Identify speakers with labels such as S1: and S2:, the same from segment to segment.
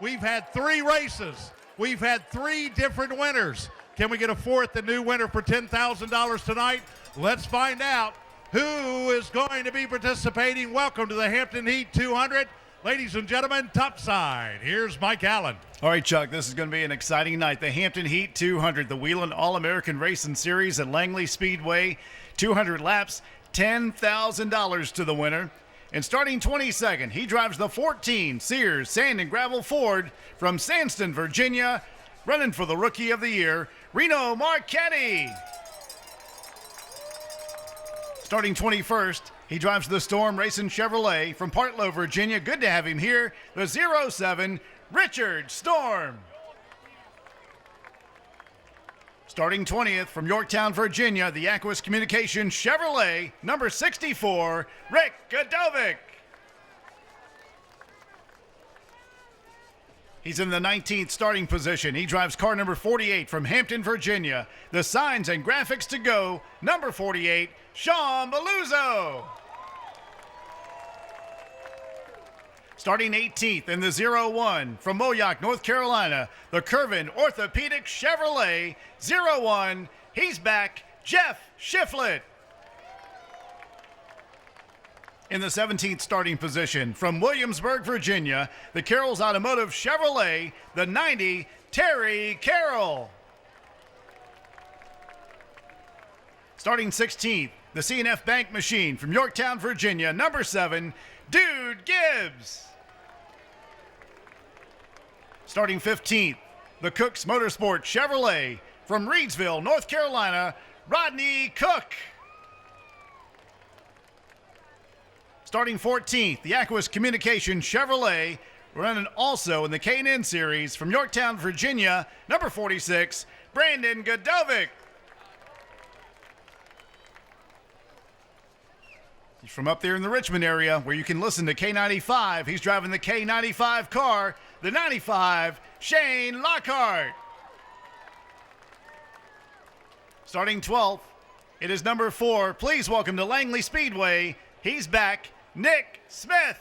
S1: We've had 3 races. We've had 3 different winners. Can we get a 4th, the new winner for $10,000 tonight? Let's find out who is going to be participating. Welcome to the Hampton Heat 200. Ladies and gentlemen, topside, here's Mike Allen.
S2: All right, Chuck, this is going to be an exciting night. The Hampton Heat 200, the Wheeling All-American Racing Series at Langley Speedway. 200 laps, $10,000 to the winner. And starting 22nd, he drives the 14 Sears Sand and Gravel Ford from Sandston, Virginia, running for the Rookie of the Year, Reno Marchetti. Starting 21st, he drives the Storm Racing Chevrolet from Partlow, Virginia. Good to have him here, the 07 Richard Storm. Starting 20th from Yorktown, Virginia, the Aquas Communication Chevrolet, number 64, Rick Godovic. He's in the 19th starting position. He drives car number 48 from Hampton, Virginia, the Signs and Graphics to Go, number 48, Sean Beluzzo. Starting 18th in the 01 from Moyock, North Carolina, the Curvin Orthopedic Chevrolet 01. He's back, Jeff Shiflett. In the 17th starting position from Williamsburg, Virginia, the Carroll's Automotive Chevrolet, the 90, Terry Carroll. Starting 16th, the C&F Bank Machine from Yorktown, Virginia, number 7, Dude Gibbs. Starting 15th, the Cooks Motorsport Chevrolet from Reidsville, North Carolina, Rodney Cook. Starting 14th, the Aquas Communication Chevrolet, running also in the K&N Series from Yorktown, Virginia, number 46, Brandon Godovic. He's from up there in the Richmond area where you can listen to K95. He's driving the K95 car, the 95, Shane Lockhart. Starting 12th, it is number 4. Please welcome to Langley Speedway. He's back, Nick Smith.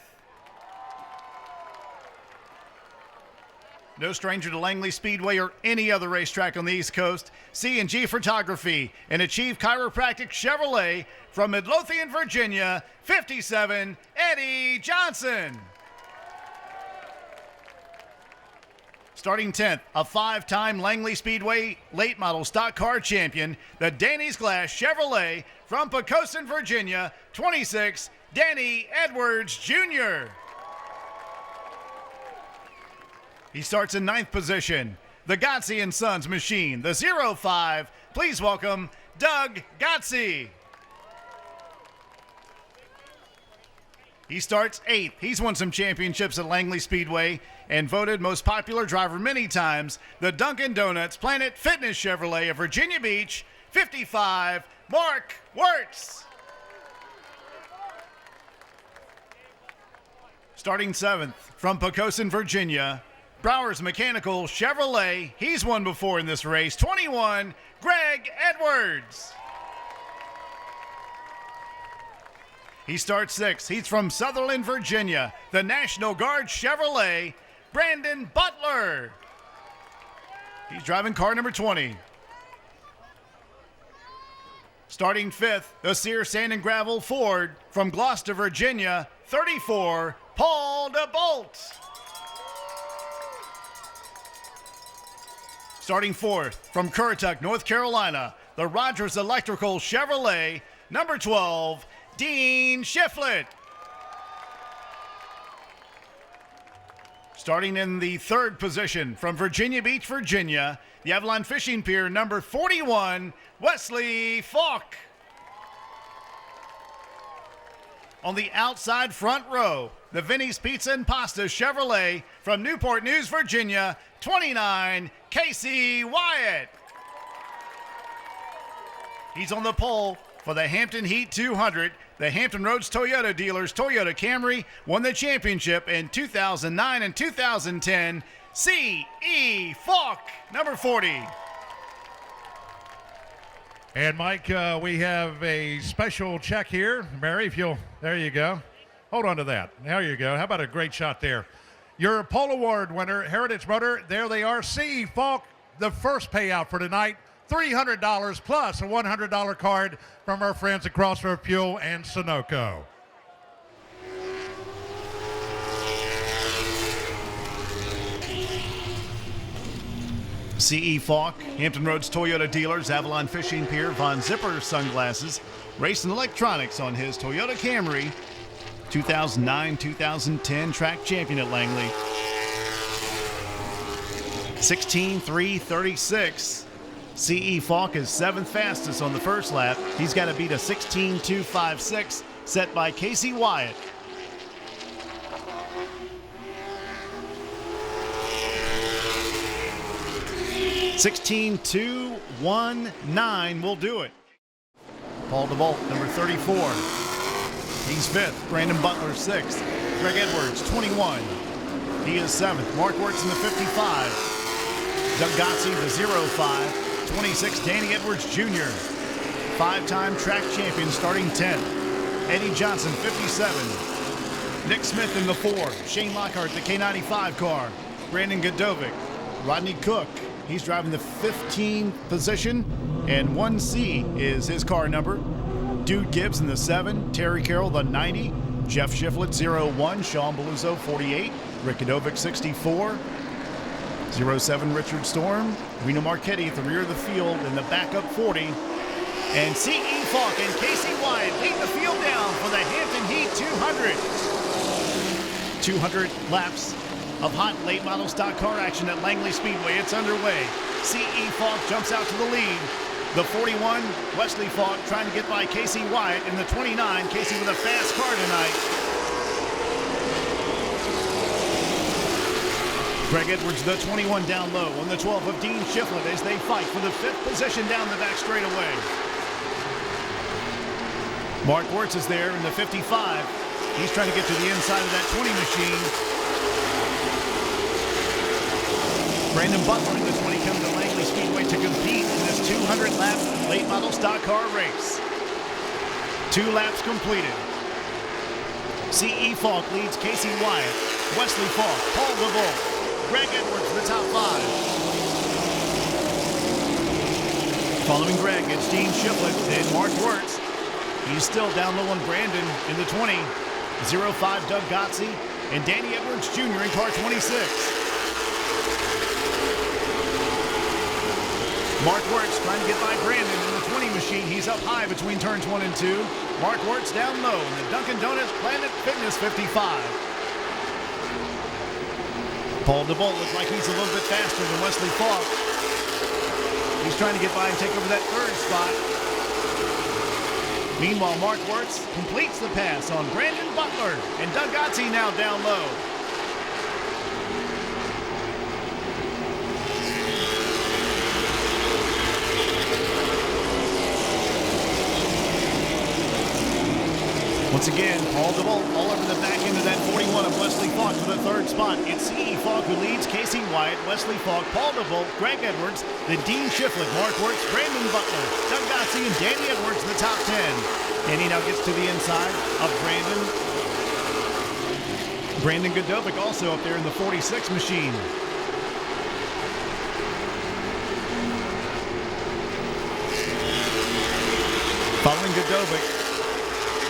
S2: No stranger to Langley Speedway or any other racetrack on the East Coast. C&G Photography and Achieve Chiropractic Chevrolet from Midlothian, Virginia, 57, Eddie Johnson. Starting 10th, a 5-time Langley Speedway late model stock car champion, the Danny's Glass Chevrolet from Poquoson, Virginia, 26, Danny Edwards Jr. He starts in 9th position, the Gotze and Sons Machine, the 05. Please welcome Doug Gotze. He starts 8th. He's won some championships at Langley Speedway and voted most popular driver many times, the Dunkin' Donuts Planet Fitness Chevrolet of Virginia Beach, 55, Mark Wirtz. Starting 7th from Poquoson, Virginia, Brower's Mechanical Chevrolet. He's won before in this race. 21, Greg Edwards. He starts 6th. He's from Sutherland, Virginia. The National Guard Chevrolet, Brandon Butler. He's driving car number 20. Starting 5th, the Sears Sand and Gravel Ford from Gloucester, Virginia, 34, Paul DeBolt. Starting 4th, from Currituck, North Carolina, the Rogers Electrical Chevrolet, number 12, Dean Shiflett. Starting in the 3rd position, from Virginia Beach, Virginia, the Avalon Fishing Pier, number 41, Wesley Falk. On the outside front row, the Vinny's Pizza and Pasta Chevrolet from Newport News, Virginia, 29, Casey Wyatt. He's on the pole for the Hampton Heat 200. The Hampton Roads Toyota dealers, Toyota Camry, won the championship in 2009 and 2010. C.E. Falk, number 40.
S1: And Mike, we have a special check here. Mary, if you'll, there you go. Hold on to that. There you go. How about a great shot there? Your Pole Award winner, Heritage Motor, there they are. C. Falk, the first payout for tonight, $300 plus a $100 card from our friends at Crossroad Fuel and Sunoco.
S2: C.E. Falk, Hampton Roads Toyota dealers, Avalon Fishing Pier, Von Zipper sunglasses, racing electronics on his Toyota Camry, 2009-2010 track champion at Langley. 16.336. C.E. Falk is 7th fastest on the first lap. He's got to beat a 16.256 set by Casey Wyatt. (16.219) will do it. Paul DeVault, number 34. He's 5th. Brandon Butler, 6th. Greg Edwards, 21. He is 7th. Mark Wirtz in the 55. Doug Gotze, the 05. 26, Danny Edwards Jr. 5-time track champion, starting 10th. Eddie Johnson, 57. Nick Smith in the 4. Shane Lockhart, the K95 car. Brandon Godovic. Rodney Cook. He's driving the 15th position, and 1C is his car number. Dude Gibbs in the 7, Terry Carroll the 90, Jeff Shiflett 01, Sean Beluzzo 48, Rick Godovic 64, 07 Richard Storm, Reno Marchetti at the rear of the field in the backup 40, and C.E. Falk and Casey Wyatt lead the field down for the Hampton Heat 200. 200 laps of hot late model stock car action at Langley Speedway. It's underway. C.E. Falk jumps out to the lead. The 41, Wesley Falk, trying to get by Casey Wyatt in the 29. Casey with a fast car tonight. Greg Edwards, the 21, down low on the 12 of Dean Shiflett as they fight for the 5th position down the back straightaway. Mark Wirtz is there in the 55. He's trying to get to the inside of that 20 machine. Brandon Butler in the 20 comes to Langley Speedway to compete in this 200-lap late model stock car race. 2 laps completed. C.E. Falk leads Casey Wyatt, Wesley Falk, Paul DeVault, Greg Edwards, the top 5. Following Greg, it's Dean Shiflett and Mark Wirtz. He's still down low on Brandon in the 20. 05 Doug Gotze and Danny Edwards Jr. in car 26. Mark Wirtz trying to get by Brandon in the 20 machine. He's up high between turns 1 and 2. Mark Wirtz down low in the Dunkin' Donuts Planet Fitness 55. Paul DeVault looks like he's a little bit faster than Wesley Falk. He's trying to get by and take over that 3rd spot. Meanwhile, Mark Wirtz completes the pass on Brandon Butler, and Doug Gotze now down low. Once again, Paul DeVault all over the back end of that 41 of Wesley Falk for the 3rd spot. It's C.E. Falk who leads Casey Wyatt, Wesley Falk, Paul DeVault, Greg Edwards, then Dean Shiflett, Mark Wirtz, Brandon Butler, Doug Gotze, and Danny Edwards in the top 10. And he now gets to the inside of Brandon Godovic also up there in the 46 machine. Following Godovic,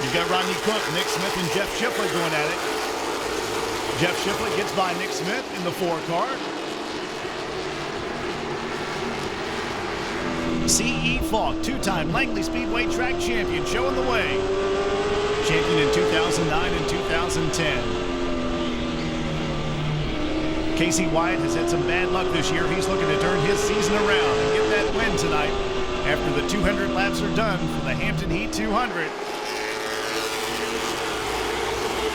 S2: you've got Rodney Cook, Nick Smith, and Jeff Shiflett going at it. Jeff Shiflett gets by Nick Smith in the 4 car. C.E. Falk, 2-time Langley Speedway track champion, showing the way. Champion in 2009 and 2010. Casey Wyatt has had some bad luck this year. He's looking to turn his season around and get that win tonight after the 200 laps are done for the Hampton Heat 200.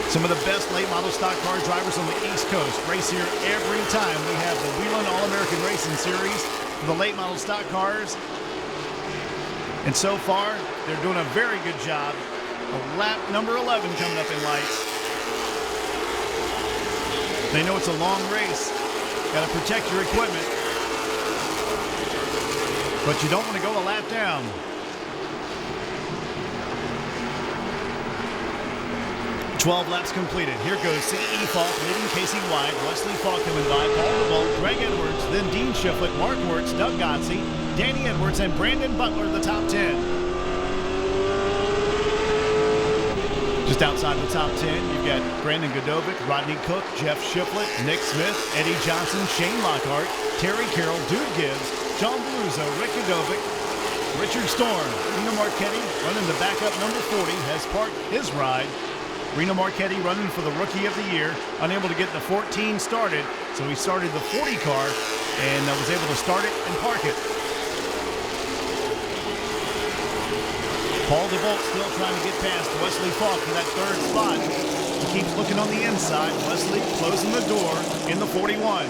S2: Some of the best late model stock car drivers on the East Coast race here every time we have the Wheeling All-American Racing Series for the late model stock cars. And so far, they're doing a very good job. Lap number 11 coming up in lights. They know it's a long race. Got to protect your equipment. But you don't want to go a lap down. 12 laps completed. Here goes C.E. Falk leading Casey White, Wesley Falk coming by, Paul DeVault, Greg Edwards, then Dean Shiflett, Mark Wirtz, Doug Gotze, Danny Edwards, and Brandon Butler, the top 10. Just outside the top 10, you've got Brandon Godovic, Rodney Cook, Jeff Shiflett, Nick Smith, Eddie Johnson, Shane Lockhart, Terry Carroll, Dude Gibbs, John Beluso, Rick Godovic, Richard Storm, Reno Marchetti running the backup number 40, has parked his ride. Reno Marchetti running for the Rookie of the Year, unable to get the 14 started, so he started the 40 car and was able to start it and park it. Paul DeVault still trying to get past Wesley Falk for that third spot. He keeps looking on the inside. Wesley closing the door in the 41.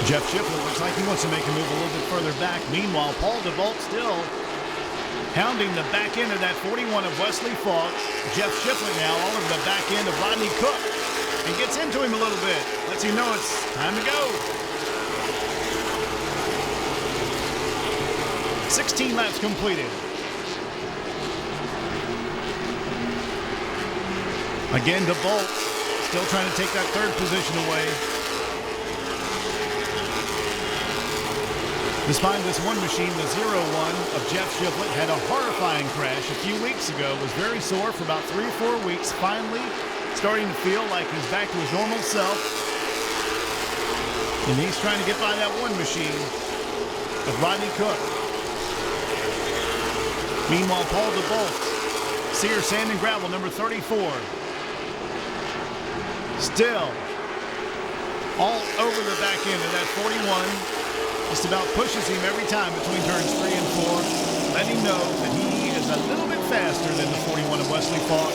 S2: Jeff Shiflett looks like he wants to make a move a little bit further back. Meanwhile, Paul DeVault still hounding the back end of that 41 of Wesley Falk. Jeff Shiflett now all over the back end of Rodney Cook. And gets into him a little bit. Lets him know it's time to go. 16 laps completed. Again, DeVault still trying to take that third position away. Despite this one machine, the 0-1 of Jeff Shiflett had a horrifying crash a few weeks ago. Was very sore for about 3 or 4 weeks. Finally starting to feel like he's back to his normal self. And he's trying to get by that one machine of Rodney Cook. Meanwhile, Paul DeVault, Sears Sand and Gravel, number 34. Still all over the back end of that 41. Just about pushes him every time between turns 3 and 4. Letting him know that he is a little bit faster than the 41 of Wesley Falk.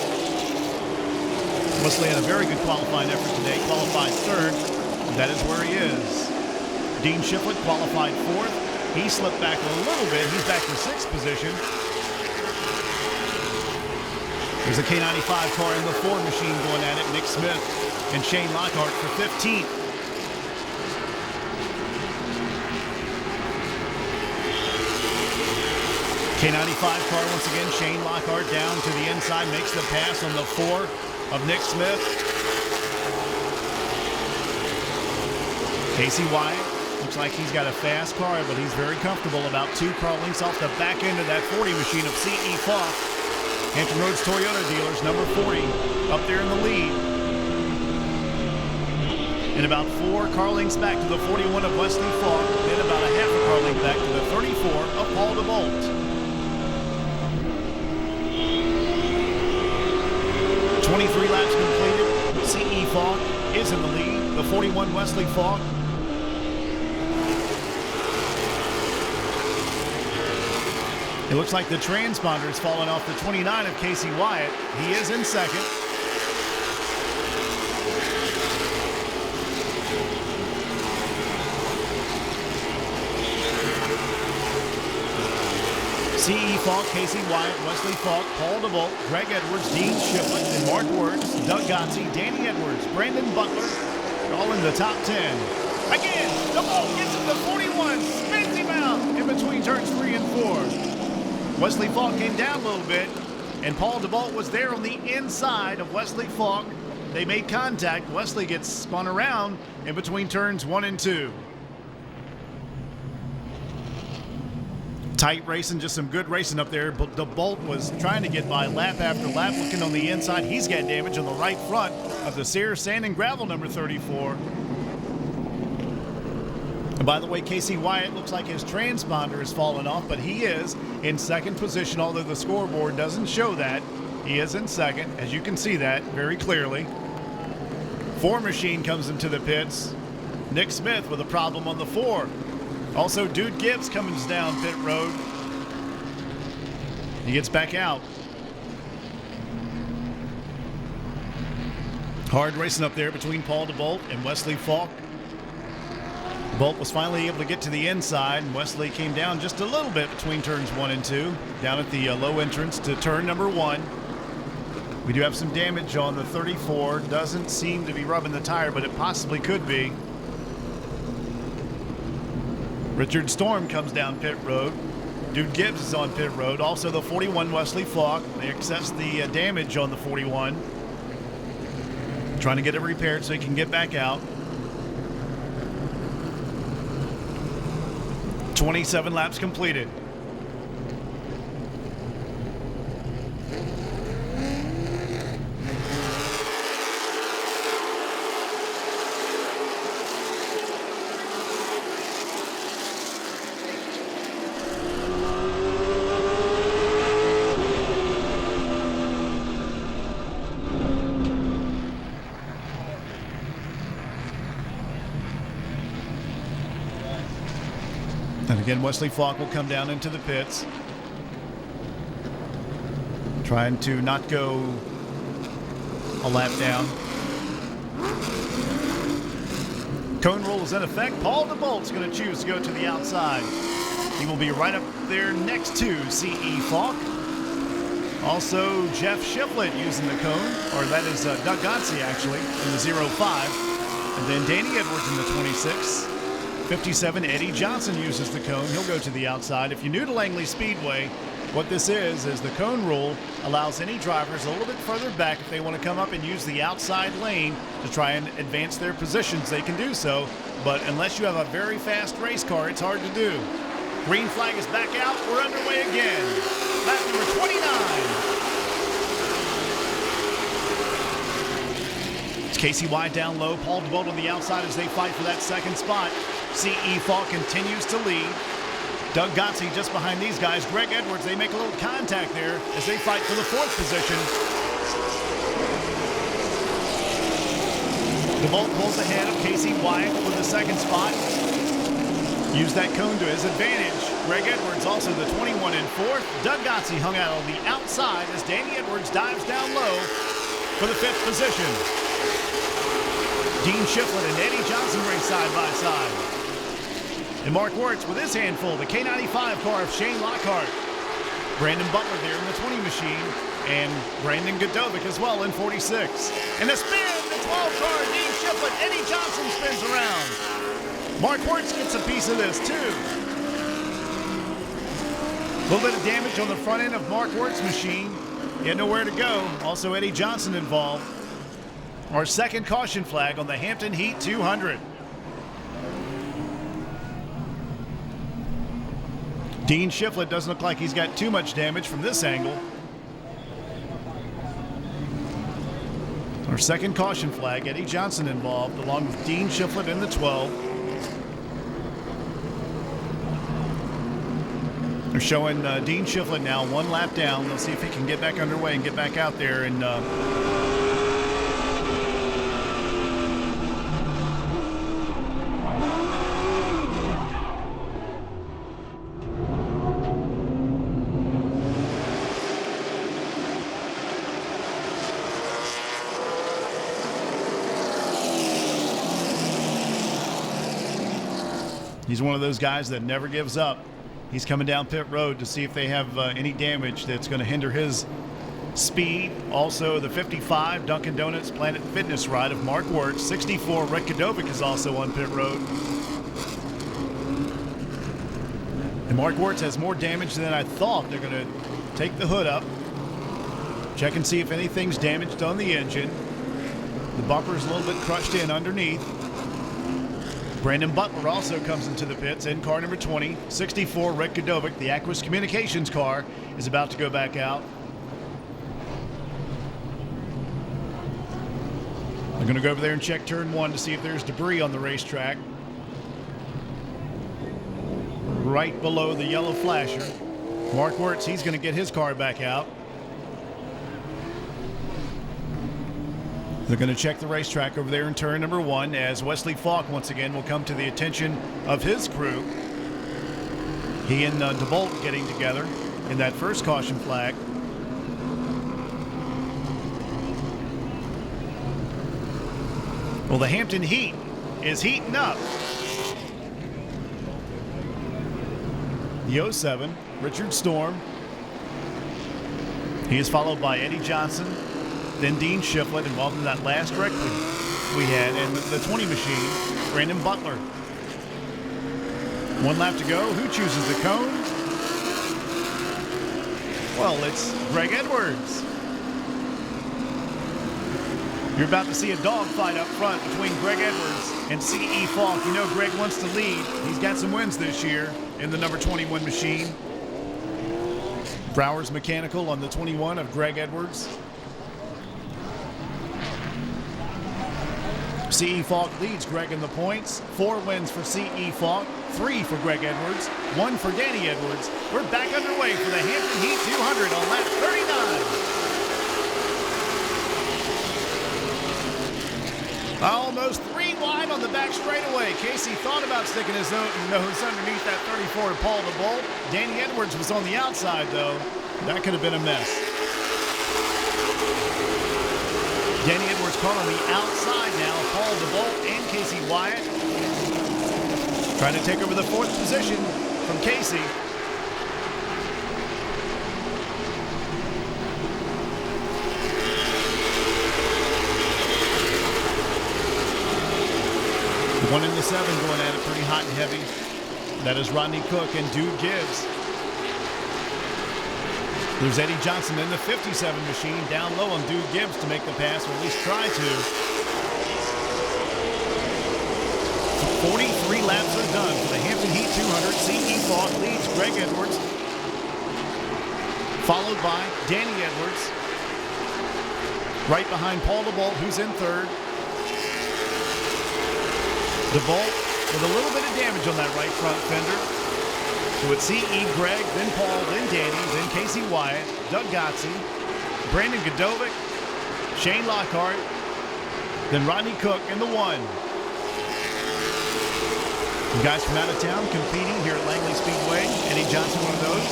S2: Wesley had a very good qualifying effort today, qualified third. That is where he is. Dean Shiflett qualified fourth. He slipped back a little bit. He's back to sixth position. There's a K95 car in the Ford machine going at it. Nick Smith and Shane Lockhart for 15th. K95 car once again. Shane Lockhart down to the inside, makes the pass on the 4 of Nick Smith. Casey Wyatt looks like he's got a fast car, but he's very comfortable about 2 car lengths off the back end of that 40 machine of C.E. Falk. Hampton Roads Toyota dealers, number 40, up there in the lead. And about 4 car lengths back to the 41 of Wesley Falk, then about a half a car length back to the 34 of Paul DeVault. 23 laps completed. C.E. Falk is in the lead. The 41 Wesley Falk. It looks like the transponder has fallen off the 29 of Casey Wyatt. He is in second. C.E. Falk, Casey Wyatt, Wesley Falk, Paul DeVault, Greg Edwards, Dean Shiflett, and Mark Wirtz, Doug Gotze, Danny Edwards, Brandon Butler, all in the top 10. Again, DeVault gets him to 41, spins him out in between turns 3 and 4. Wesley Falk came down a little bit, and Paul DeVault was there on the inside of Wesley Falk. They made contact. Wesley gets spun around in between turns 1 and 2. Tight racing, just some good racing up there. But DeVault was trying to get by lap after lap, looking on the inside. He's got damage on the right front of the Sears Sand and Gravel number 34. And by the way, Casey Wyatt looks like his transponder has fallen off, but he is in second position, although the scoreboard doesn't show that. He is in second, as you can see that very clearly. Ford machine comes into the pits. Nick Smith with a problem on the 4. Also, Dude Gibbs comes down pit road. He gets back out. Hard racing up there between Paul DeVault and Wesley Falk. Bolt was finally able to get to the inside, and Wesley came down just a little bit between turns 1 and 2, down at the low entrance to turn number 1. We do have some damage on the 34. Doesn't seem to be rubbing the tire, but it possibly could be. Richard Storm comes down pit road. Dude Gibbs is on pit road. Also the 41 Wesley Falk. They assess the damage on the 41. Trying to get it repaired so he can get back out. 27 laps completed. And again, Wesley Falk will come down into the pits, trying to not go a lap down. Cone rule is in effect. Paul DeBolt's going to choose to go to the outside. He will be right up there next to C.E. Falk. Also, Jeff Shiflett using the cone, or that is Doug Gotze actually, in the 05. And then Danny Edwards in the 26. 57, Eddie Johnson uses the cone. He'll go to the outside. If you're new to Langley Speedway, what this is the cone rule allows any drivers a little bit further back if they want to come up and use the outside lane to try and advance their positions, they can do so. But unless you have a very fast race car, it's hard to do. Green flag is back out. We're underway again. Lap number 29. It's Casey White down low. Paul DeBolt on the outside as they fight for that second spot. C.E. Falk continues to lead. Doug Gotze just behind these guys. Greg Edwards, they make a little contact there as they fight for the fourth position. DeBolt pulls ahead of Casey White for the second spot. Use that cone to his advantage. Greg Edwards also the 21 in fourth. Doug Gotze hung out on the outside as Danny Edwards dives down low for the fifth position. Dean Shiflett and Eddie Johnson race side by side. And Mark Wirtz with his handful, the K95 car of Shane Lockhart. Brandon Butler there in the 20 machine, and Brandon Godovic as well in 46. And a spin, the 12 car, Dean Shiflett, Eddie Johnson spins around. Mark Wirtz gets a piece of this too. A little bit of damage on the front end of Mark Wirtz's machine. He had nowhere to go. Also Eddie Johnson involved. Our second caution flag on the Hampton Heat 200. Dean Shiflett doesn't look like he's got too much damage from this angle. Our second caution flag, Eddie Johnson involved, along with Dean Shiflett in the 12. They're showing Dean Shiflett now one lap down. They'll see if he can get back underway and get back out there and he's one of those guys that never gives up. He's coming down pit road to see if they have any damage that's going to hinder his speed. Also, the 55 Dunkin' Donuts Planet Fitness ride of Mark Wirtz. 64 Rick Godovic is also on pit road. And Mark Wirtz has more damage than I thought. They're going to take the hood up, check and see if anything's damaged on the engine. The bumper's a little bit crushed in underneath. Brandon Butler also comes into the pits in car number 20. 64 Rick Godovic, the Aquis Communications car, is about to go back out. They're going to go over there and check turn one to see if there's debris on the racetrack. Right below the yellow flasher. Mark Wirtz, he's going to get his car back out. They're going to check the racetrack over there in turn number one as Wesley Falk once again will come to the attention of his crew. He and DeBolt getting together in that first caution flag. Well, the Hampton Heat is heating up. The 07, Richard Storm. He is followed by Eddie Johnson, then Dean Shiflett involved in that last wreck we had, and the 20 machine, Brandon Butler. 1 lap to go. Who chooses the cone? Well, it's Greg Edwards. You're about to see a dogfight up front between Greg Edwards and C.E. Falk. You know Greg wants to lead. He's got some wins this year in the number 21 machine. Browers Mechanical on the 21 of Greg Edwards. C.E. Falk leads Greg in the points. 4 wins for C.E. Falk, 3 for Greg Edwards, 1 for Danny Edwards. We're back underway for the Hampton Heat 200 on lap 39. Almost 3 wide on the back straightaway. Casey thought about sticking his nose underneath that 34 to Paul DeBolt. Danny Edwards was on the outside, though. That could have been a mess. Danny Edwards caught on the outside now. Paul DeBolt and Casey Wyatt trying to take over the 4th position from Casey. One in the 7 going at it pretty hot and heavy. That is Rodney Cook and Dude Gibbs. There's Eddie Johnson in the 57 machine down low on Dude Gibbs to make the pass, or at least try to. 43 laps are done for the Hampton Heat 200. C.E. Falk leads Greg Edwards, followed by Danny Edwards. Right behind Paul DeBolt, who's in 3rd. DeBolt with a little bit of damage on that right front fender. So it's C.E., Greg, then Paul, then Danny, then Casey Wyatt, Doug Gotze, Brandon Godovic, Shane Lockhart, then Rodney Cook in the 1. You guys from out of town competing here at Langley Speedway. Eddie Johnson, one of those.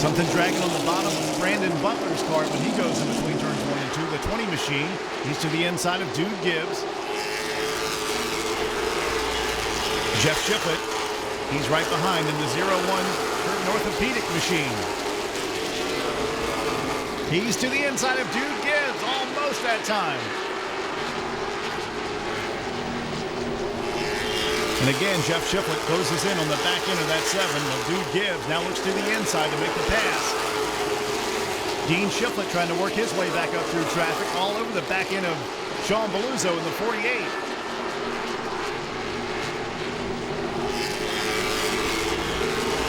S2: Something dragging on the bottom of Brandon Butler's car when he goes in between turns 1 and 2. The 20 machine. He's to the inside of Dude Gibbs. Jeff Shiplett, he's right behind in the 01 Kurt Orthopedic machine. He's to the inside of Dude Gibbs, almost that time. And again, Jeff Shiplett closes in on the back end of that 7. Well, Dude Gibbs now looks to the inside to make the pass. Dean Shiplett trying to work his way back up through traffic all over the back end of Sean Beluzzo in the 48.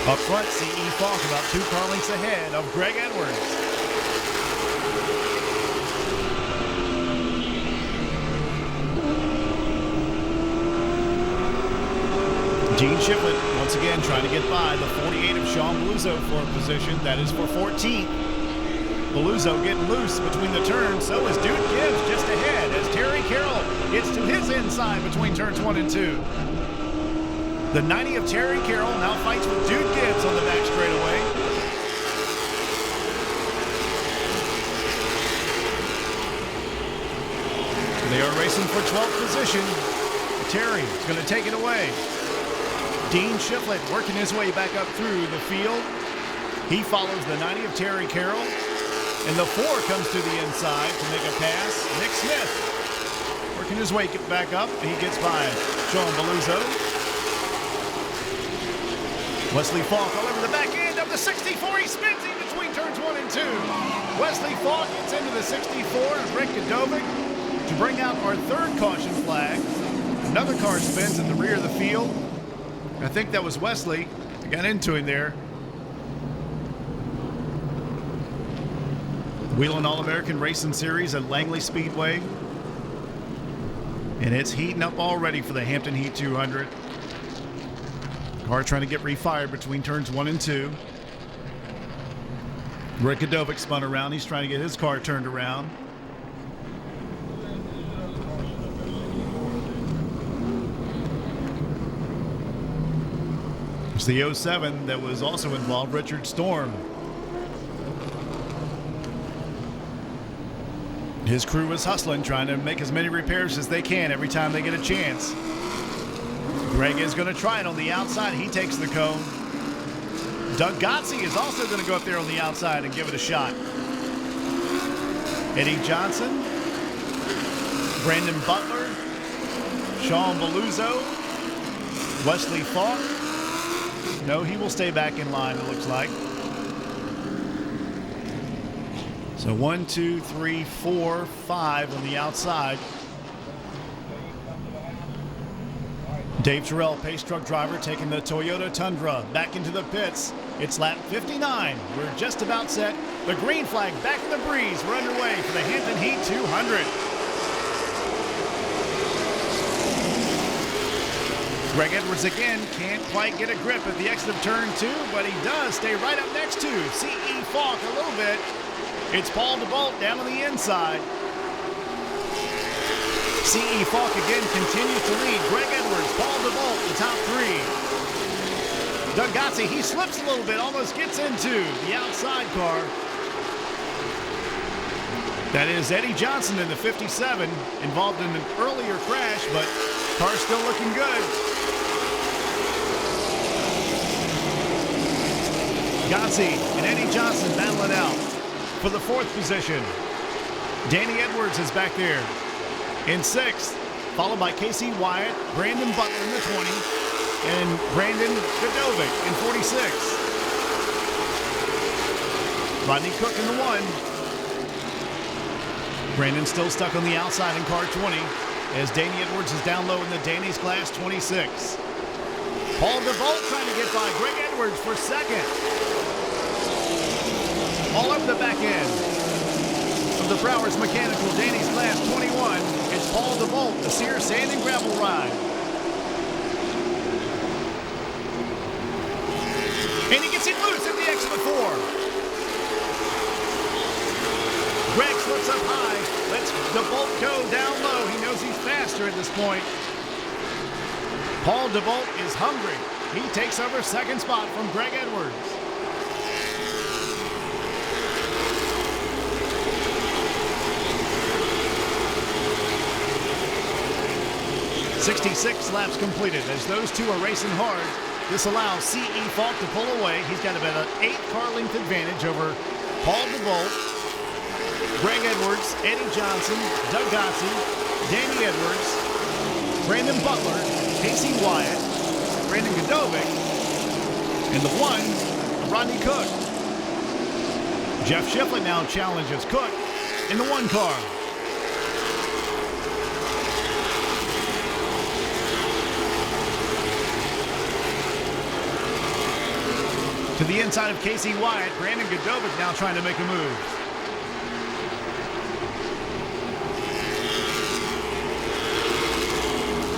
S2: Up front, C.E. Falk about 2 car lengths ahead of Greg Edwards. Dean Shiplett once again trying to get by the 48 of Sean Beluzzo for a position. That is for 14th. Beluzzo getting loose between the turns. So is Dude Gibbs just ahead as Terry Carroll gets to his inside between turns 1 and 2. The 90 of Terry Carroll now fights with Dude Gibbs on the back straightaway. They are racing for 12th position. Terry is going to take it away. Dean Shiplett working his way back up through the field. He follows the 90 of Terry Carroll. And the 4 comes to the inside to make a pass. Nick Smith working his way back up. He gets by Sean Beluzzo. Wesley Falk all over the back end of the 64. He spins in between turns 1 and 2. Wesley Falk gets into the 64 of Rick Godovic to bring out our 3rd caution flag. Another car spins in the rear of the field. I think that was Wesley. I got into him there. Wheeling All-American Racing Series at Langley Speedway. And it's heating up already for the Hampton Heat 200. Car trying to get refired between turns 1 and 2. Rick Godovic spun around. He's trying to get his car turned around. It's the 07 that was also involved, Richard Storm. His crew was hustling, trying to make as many repairs as they can every time they get a chance. Greg is going to try it on the outside. He takes the cone. Doug Gotze is also going to go up there on the outside and give it a shot. Eddie Johnson, Brandon Butler, Sean Beluzzo, Wesley Falk. No, he will stay back in line, it looks like. So 1, 2, 3, 4, 5 on the outside. Dave Terrell, pace truck driver, taking the Toyota Tundra back into the pits. It's lap 59. We're just about set. The green flag back in the breeze. We're underway for the Hampton Heat 200. Greg Edwards again can't quite get a grip at the exit of turn 2, but he does stay right up next to C.E. Falk a little bit. It's Paul DeBolt down on the inside. C.E. Falk again continues to lead. Greg Edwards, Paul DeBolt, the top 3. Doug Gotze, he slips a little bit, almost gets into the outside car. That is Eddie Johnson in the 57, involved in an earlier crash, but car's still looking good. Gotze and Eddie Johnson battling out for the 4th position. Danny Edwards is back there in 6th, followed by Casey Wyatt, Brandon Butler in the 20, and Brandon Godovic in 46. Rodney Cook in the 1. Brandon still stuck on the outside in car 20 as Danny Edwards is down low in the Danny's Class 26. Paul DeBolt trying to get by Greg Edwards for 2nd. All over the back end of the Browers Mechanical Danny's Class 21, it's Paul DeBolt, the Sears Sand and Gravel ride. And he gets it loose at the exit of 4. Greg slips up high, lets DeBolt go down low. He knows he's faster at this point. Paul DeBolt is hungry. He takes over 2nd spot from Greg Edwards. 66 laps completed as those two are racing hard. This allows C.E. Falk to pull away. He's got about an 8-car length advantage over Paul DeBolt, Greg Edwards, Eddie Johnson, Doug Gotze, Danny Edwards, Brandon Butler, Casey Wyatt, Brandon Godovic, and the 1, Rodney Cook. Jeff Shiflett now challenges Cook in the 1 car. To the inside of Casey Wyatt, Brandon Godovic now trying to make a move.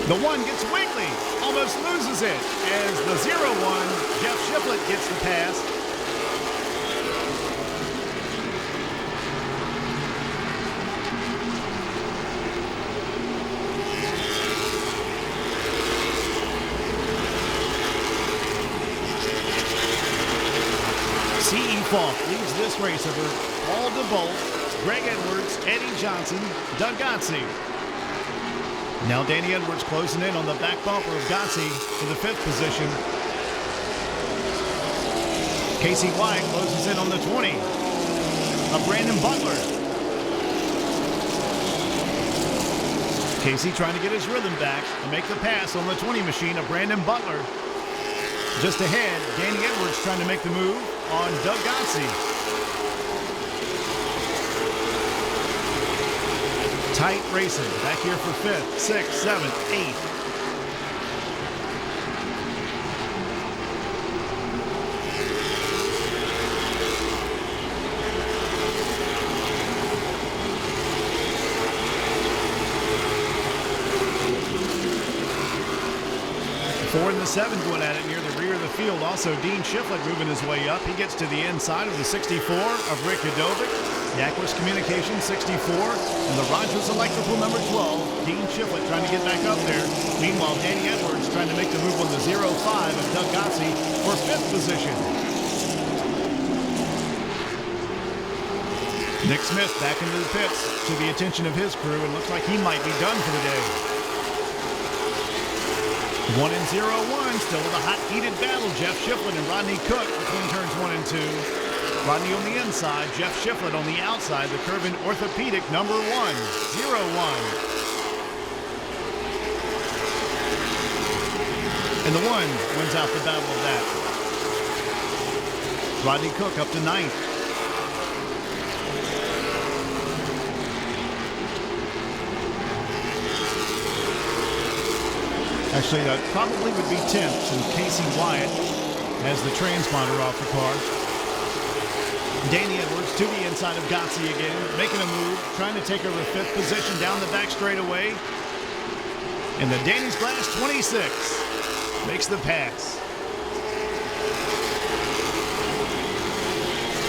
S2: The 1 gets wiggly, almost loses it as the 0-1, Jeff Shiflett gets the pass. C.E. Falk leads this race over Paul DeBolt, Greg Edwards, Eddie Johnson, Doug Gotze. Now Danny Edwards closing in on the back bumper of Gotze for the 5th position. Casey Wyatt closes in on the 20 of Brandon Butler. Casey trying to get his rhythm back and make the pass on the 20 machine of Brandon Butler. Just ahead, Danny Edwards trying to make the move on Doug Gotze. Tight racing back here for 5th, 6th, 7th, 8th. Four and the 7 going at it near the rear of the field. Also, Dean Shiflett moving his way up. He gets to the inside of the 64 of Rick Godovic. Yakwas Communications 64. And the Rogers Electrical number 12. Dean Shiflett trying to get back up there. Meanwhile, Danny Edwards trying to make the move on the 05 of Doug Gotze for 5th position. Nick Smith back into the pits to the attention of his crew, and looks like he might be done for the day. 1 and 0-1, still with a hot heated battle. Jeff Shiflett and Rodney Cook between turns 1 and 2. Rodney on the inside, Jeff Shiflett on the outside, the Curvin Orthopedic number 1, 0-1. And the one wins out the battle of that. Rodney Cook up to 9th. Actually, that probably would be 10th since Casey Wyatt has the transponder off the car. Danny Edwards to the inside of Gotze again, making a move, trying to take over 5th position down the back straightaway. And the Danny's Glass 26 makes the pass.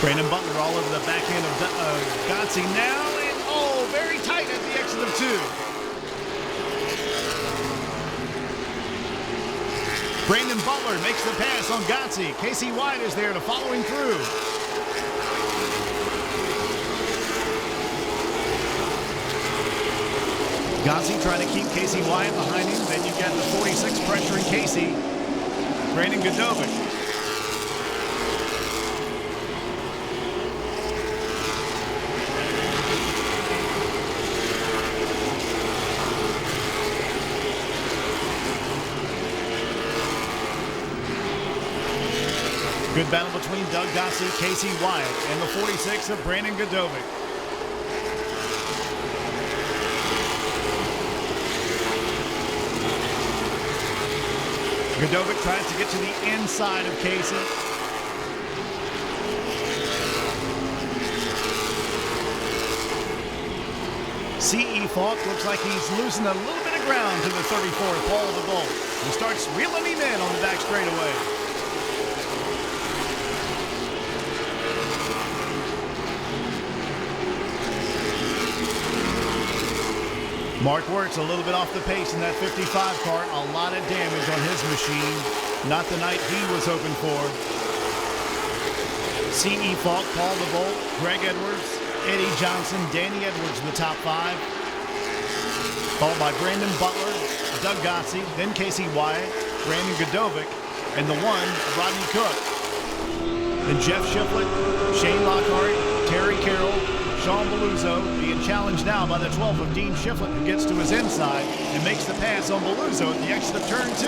S2: Brandon Butler all over the back end of Gotze now, and oh, very tight at the exit of 2. Brandon Butler makes the pass on Gotze. Casey Wyatt is there to follow him through. Gotze trying to keep Casey Wyatt behind him. Then you get the 46 pressuring Casey. Brandon Godovic. Good battle between Doug Gotze, Casey Wyatt, and the 46 of Brandon Godovic. Godovic tries to get to the inside of Casey. C.E. Falk looks like he's losing a little bit of ground to the 34, Paul DeBolt. He starts reeling him in on the back straightaway. Mark Wertz a little bit off the pace in that 55 car. A lot of damage on his machine. Not the night he was hoping for. C.E. Falk, Paul DeBolt, Greg Edwards, Eddie Johnson, Danny Edwards in the top 5. Followed by Brandon Butler, Doug Gotze, then Casey Wyatt, Brandon Godovic, and the 1, Rodney Cook. Then Jeff Shiflett, Shane Lockhart, Terry Carroll, Sean Beluzzo being challenged now by the 12 of Dean Shiflett, who gets to his inside and makes the pass on Beluzzo at the exit of turn 2.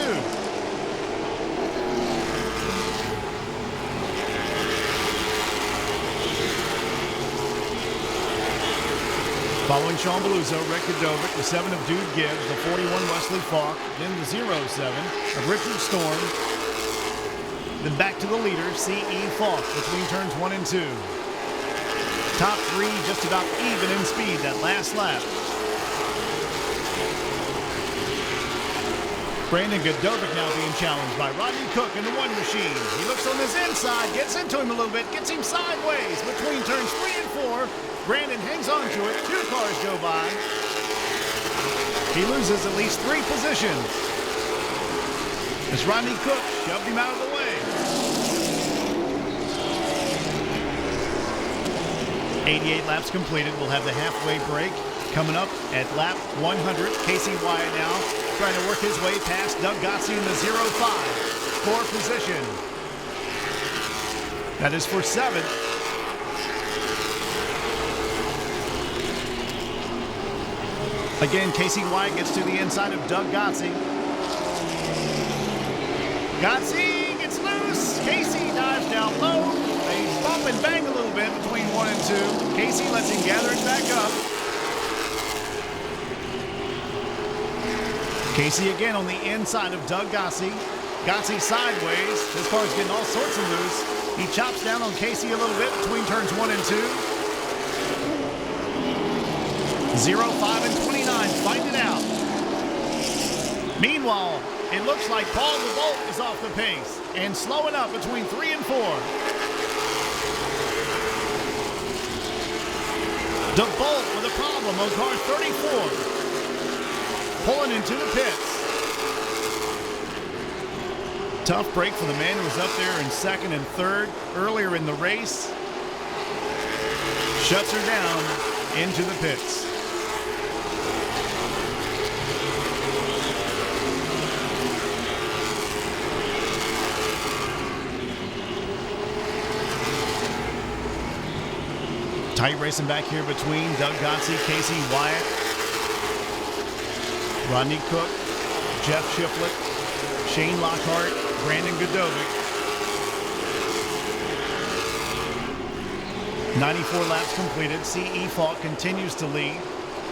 S2: Following Sean Beluzzo, Rick Godovic, the 7 of Dude Gibbs, the 41 Wesley Falk, then the 07 of Richard Storm. Then back to the leader, C.E. Falk, between turns 1 and 2. Top 3 just about even in speed that last lap. Brandon Godovic now being challenged by Rodney Cook in the 1 machine. He looks on his inside, gets into him a little bit, gets him sideways between turns 3 and 4. Brandon hangs on to it. 2 cars go by. He loses at least 3 positions as Rodney Cook shoved him out of the way. 88 laps completed. We'll have the halfway break coming up at lap 100. Casey Wyatt now trying to work his way past Doug Gotze in the 05 for position. That is for 7th. Again, Casey Wyatt gets to the inside of Doug Gotze. Gotze gets loose. Casey dives down low. They bump and bang a little bit between 1 and 2. Casey lets him gather it back up. Casey again on the inside of Doug Gotze. Gotze sideways. This car's getting all sorts of loose. He chops down on Casey a little bit between turns 1 and 2. 05 and 29 find it out. Meanwhile, it looks like Paul DeBolt is off the pace and slowing up between 3 and 4. DeBolt with a problem on car 34. Pulling into the pits. Tough break for the man who was up there in 2nd and 3rd earlier in the race. Shuts her down into the pits. Tight racing back here between Doug Gotze, Casey Wyatt, Rodney Cook, Jeff Shiflett, Shane Lockhart, Brandon Godovic. 94 laps completed. C.E. Falk continues to lead.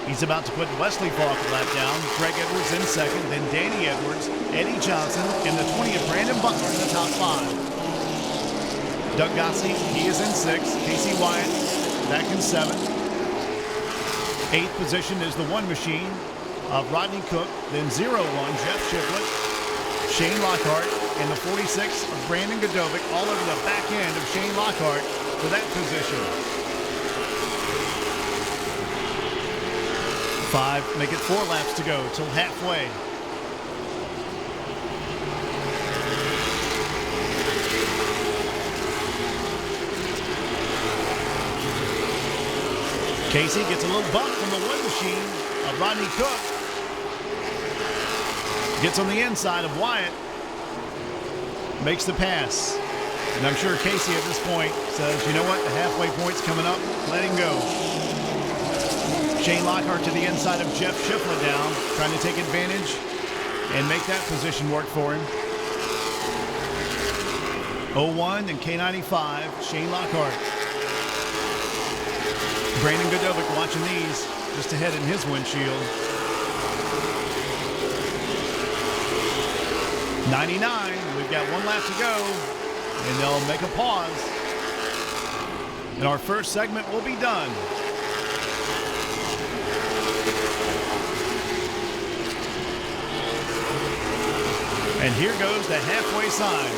S2: He's about to put Wesley Falk a lap down. Greg Edwards in second, then Danny Edwards, Eddie Johnson, and the 20th Brandon Butler in the top 5. Doug Gossi, he is in 6th. Casey Wyatt back in 7th. 8th position is the one machine of Rodney Cook, then 0-1 Jeff Shiflett, Shane Lockhart, and the 46 of Brandon Godovic, all over the back end of Shane Lockhart for that position. 5, make it 4 laps to go till halfway. Casey gets a little bump from the one machine of Rodney Cook. Gets on the inside of Wyatt. Makes the pass. And I'm sure Casey at this point says, you know what, the halfway point's coming up. Let him go. Shane Lockhart to the inside of Jeff Shiflett down, trying to take advantage and make that position work for him. 01 and K95, Shane Lockhart. Brandon Godovic watching these just ahead in his windshield. 99, we've got 1 lap to go, and they'll make a pause. And our first segment will be done. And here goes the halfway sign.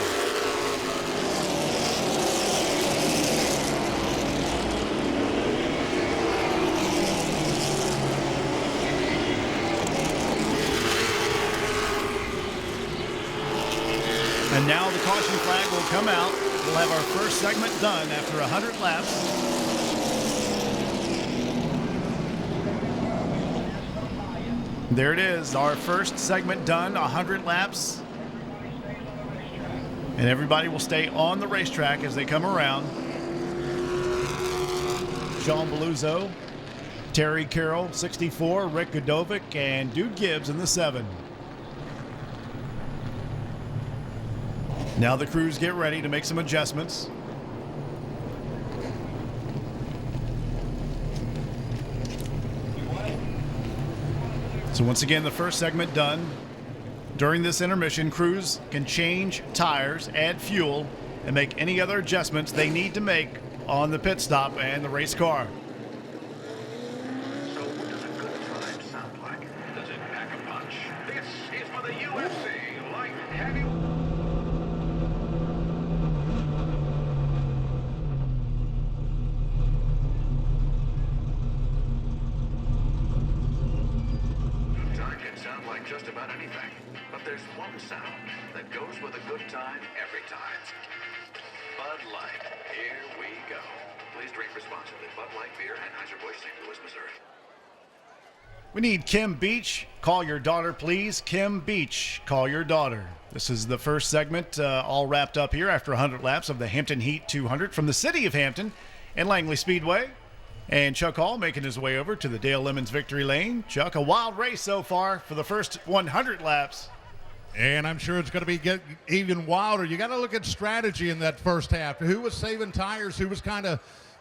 S2: And now the caution flag will come out. We'll have our first segment done after 100 laps. There it is, our first segment done, 100 laps. And everybody will stay on the racetrack as they come around. Sean Beluzzo, Terry Carroll, 64, Rick Godovic, and Dude Gibbs in the 7. Now the crews get ready to make some adjustments. So once again, the first segment done. During this intermission, crews can change tires, add fuel, and make any other adjustments they need to make on the pit stop and the race car.
S3: So what does a good time sound like? Does it pack a punch? This is for the UFC Light Heavy. Time can sound like just about anything, but there's one sound that goes with a good time every time. Bud Light, here we go. Please drink responsibly. Bud Light Beer, Anheuser-Busch, St. Louis, Missouri.
S2: We need Kim Beach. Call your daughter, please. Kim Beach, call your daughter. This is the first segment all wrapped up here after 100 laps of the Hampton Heat 200 from the city of Hampton and Langley Speedway. And Chuck Hall making his way over to the Dale Lemons victory lane. Chuck, a wild race so far for the first 100 laps.
S1: And I'm sure it's going to be even wilder. You got to look at strategy in that first half. Who was saving tires? Who was kind of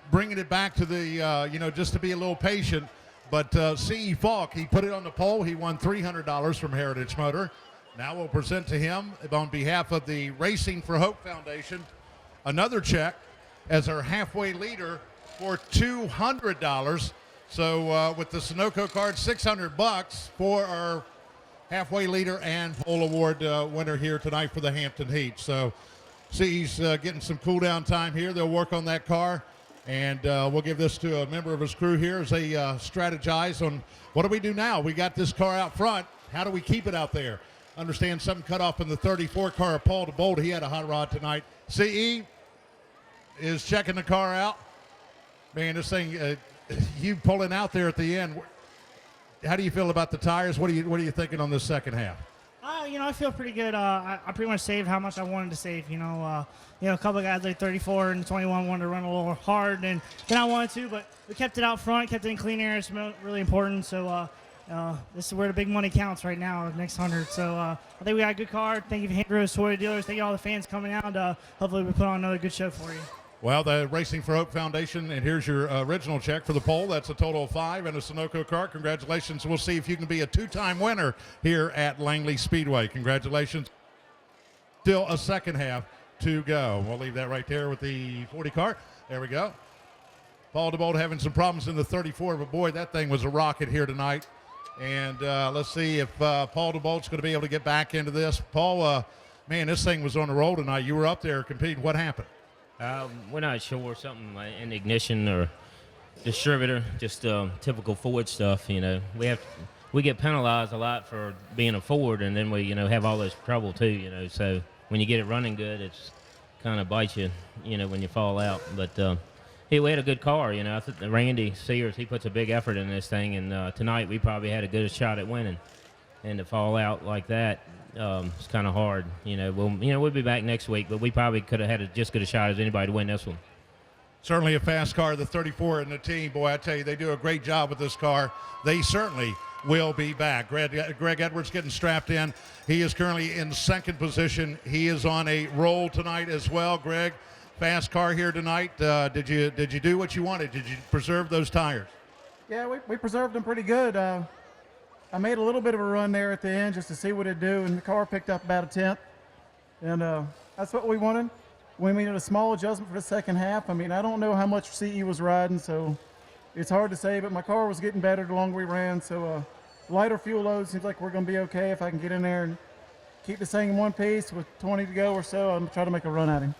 S1: bringing it back to the, just to be a little patient. But C.E. Falk, he put it on the pole. He won $300 from Heritage Motor. Now we'll present to him on behalf of the Racing for Hope Foundation another check as our halfway leader for $200. So with the Sunoco card, $600 for our halfway leader and pole award winner here tonight for the Hampton Heat. So see, he's getting some cool down time here. They'll work on that car, and we'll give this to a member of his crew here as they strategize on what do we do now. We got this car out front. How do we keep it out there? Understand something cut off in the 34 car of Paul DeBold. He had a hot rod tonight. CE is checking the car out. Man, this thing, you pulling out there at the end. How do you feel about the tires? What are you thinking on the second half?
S4: I feel pretty good. I pretty much saved how much I wanted to save. A couple of guys like 34 and 21 wanted to run a little hard than I wanted to, but we kept it out front, kept it in clean air. It's really important. So, This is where the big money counts right now, next 100. So I think we got a good card. Thank you for Hampton Toyota dealers. Thank you all the fans coming out. Hopefully we put on another good show for you.
S1: Well, the Racing for Hope Foundation, and here's your original check for the pole. That's a total of 5 and a Sunoco car. Congratulations. We'll see if you can be a 2-time winner here at Langley Speedway. Congratulations. Still a second half to go. We'll leave that right there with the 40 car. There we go. Paul DeBolt having some problems in the 34, but boy, that thing was a rocket here tonight. And let's see if Paul DeBolt's going to be able to get back into this. Paul, man, this thing was on the roll tonight. You were up there competing. What happened?
S5: We're not sure. Something like in the ignition or distributor, just typical Ford stuff. We get penalized a lot for being a Ford, and then we have all this trouble too. So when you get it running good, it's kind of bites you, when you fall out. But hey, we had a good car. I think Randy Sears, he puts a big effort in this thing, and tonight we probably had a good shot at winning. And to fall out like that, it's kind of hard. We'll be back next week, but we probably could have had just good a shot as anybody to win this one.
S1: Certainly a fast car, the 34 and the team. Boy, I tell you, they do a great job with this car. They certainly will be back. Greg Edwards getting strapped in. He is currently in second position. He is on a roll tonight as well. Greg, fast car here tonight. Did you do what you wanted? Did you preserve those tires?
S6: Yeah, we preserved them pretty good. I made a little bit of a run there at the end just to see what it'd do, and the car picked up about a tenth. And that's what we wanted. We made a small adjustment for the second half. I mean, I don't know how much CE was riding, so it's hard to say, but my car was getting better the longer we ran. So lighter fuel load seems like we're going to be okay if I can get in there and keep this thing in one piece with 20 to go or so. I'm trying to make a run at him.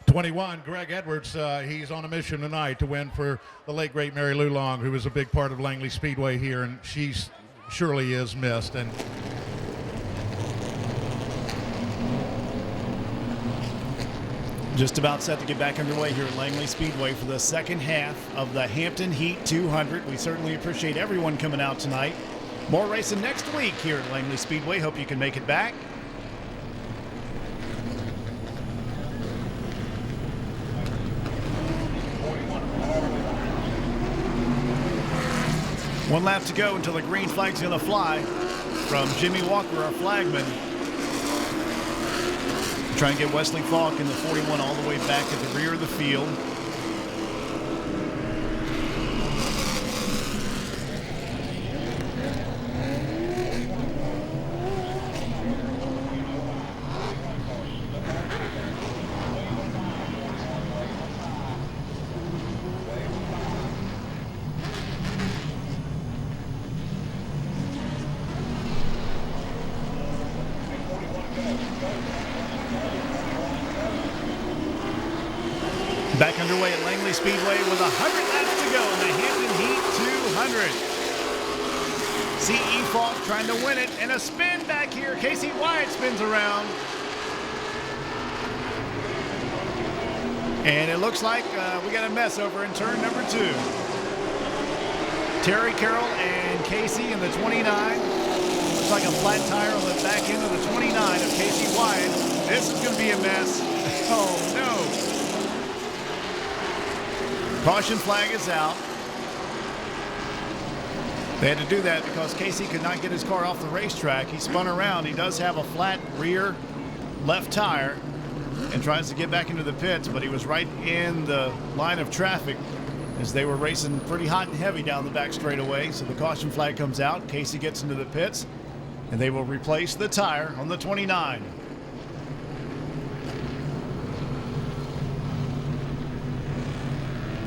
S1: 21, Greg Edwards, he's on a mission tonight to win for the late, great Mary Lou Long, who was a big part of Langley Speedway here, and she's surely is missed. And
S2: just about set to get back underway here at Langley Speedway for the second half of the Hampton Heat 200. We certainly appreciate everyone coming out tonight. More racing next week here at Langley Speedway. Hope you can make it back. One lap to go until the green flag's going to fly from Jimmy Walker, our flagman. Trying to get Wesley Falk in the 41 all the way back at the rear of the field. Back underway at Langley Speedway with 100 laps to go in the Hampton Heat 200. CE Falk trying to win it, and a spin back here. Casey Wyatt spins around. And it looks like we got a mess over in turn number 2. Terry Carroll and Casey in the 29. Looks like a flat tire on the back end of the 29 of Casey Wyatt. This is going to be a mess. Oh, no. Caution flag is out. They had to do that because Casey could not get his car off the racetrack. He spun around. He does have a flat rear left tire and tries to get back into the pits, but he was right in the line of traffic as they were racing pretty hot and heavy down the back straightaway. So the caution flag comes out. Casey gets into the pits, and they will replace the tire on the 29.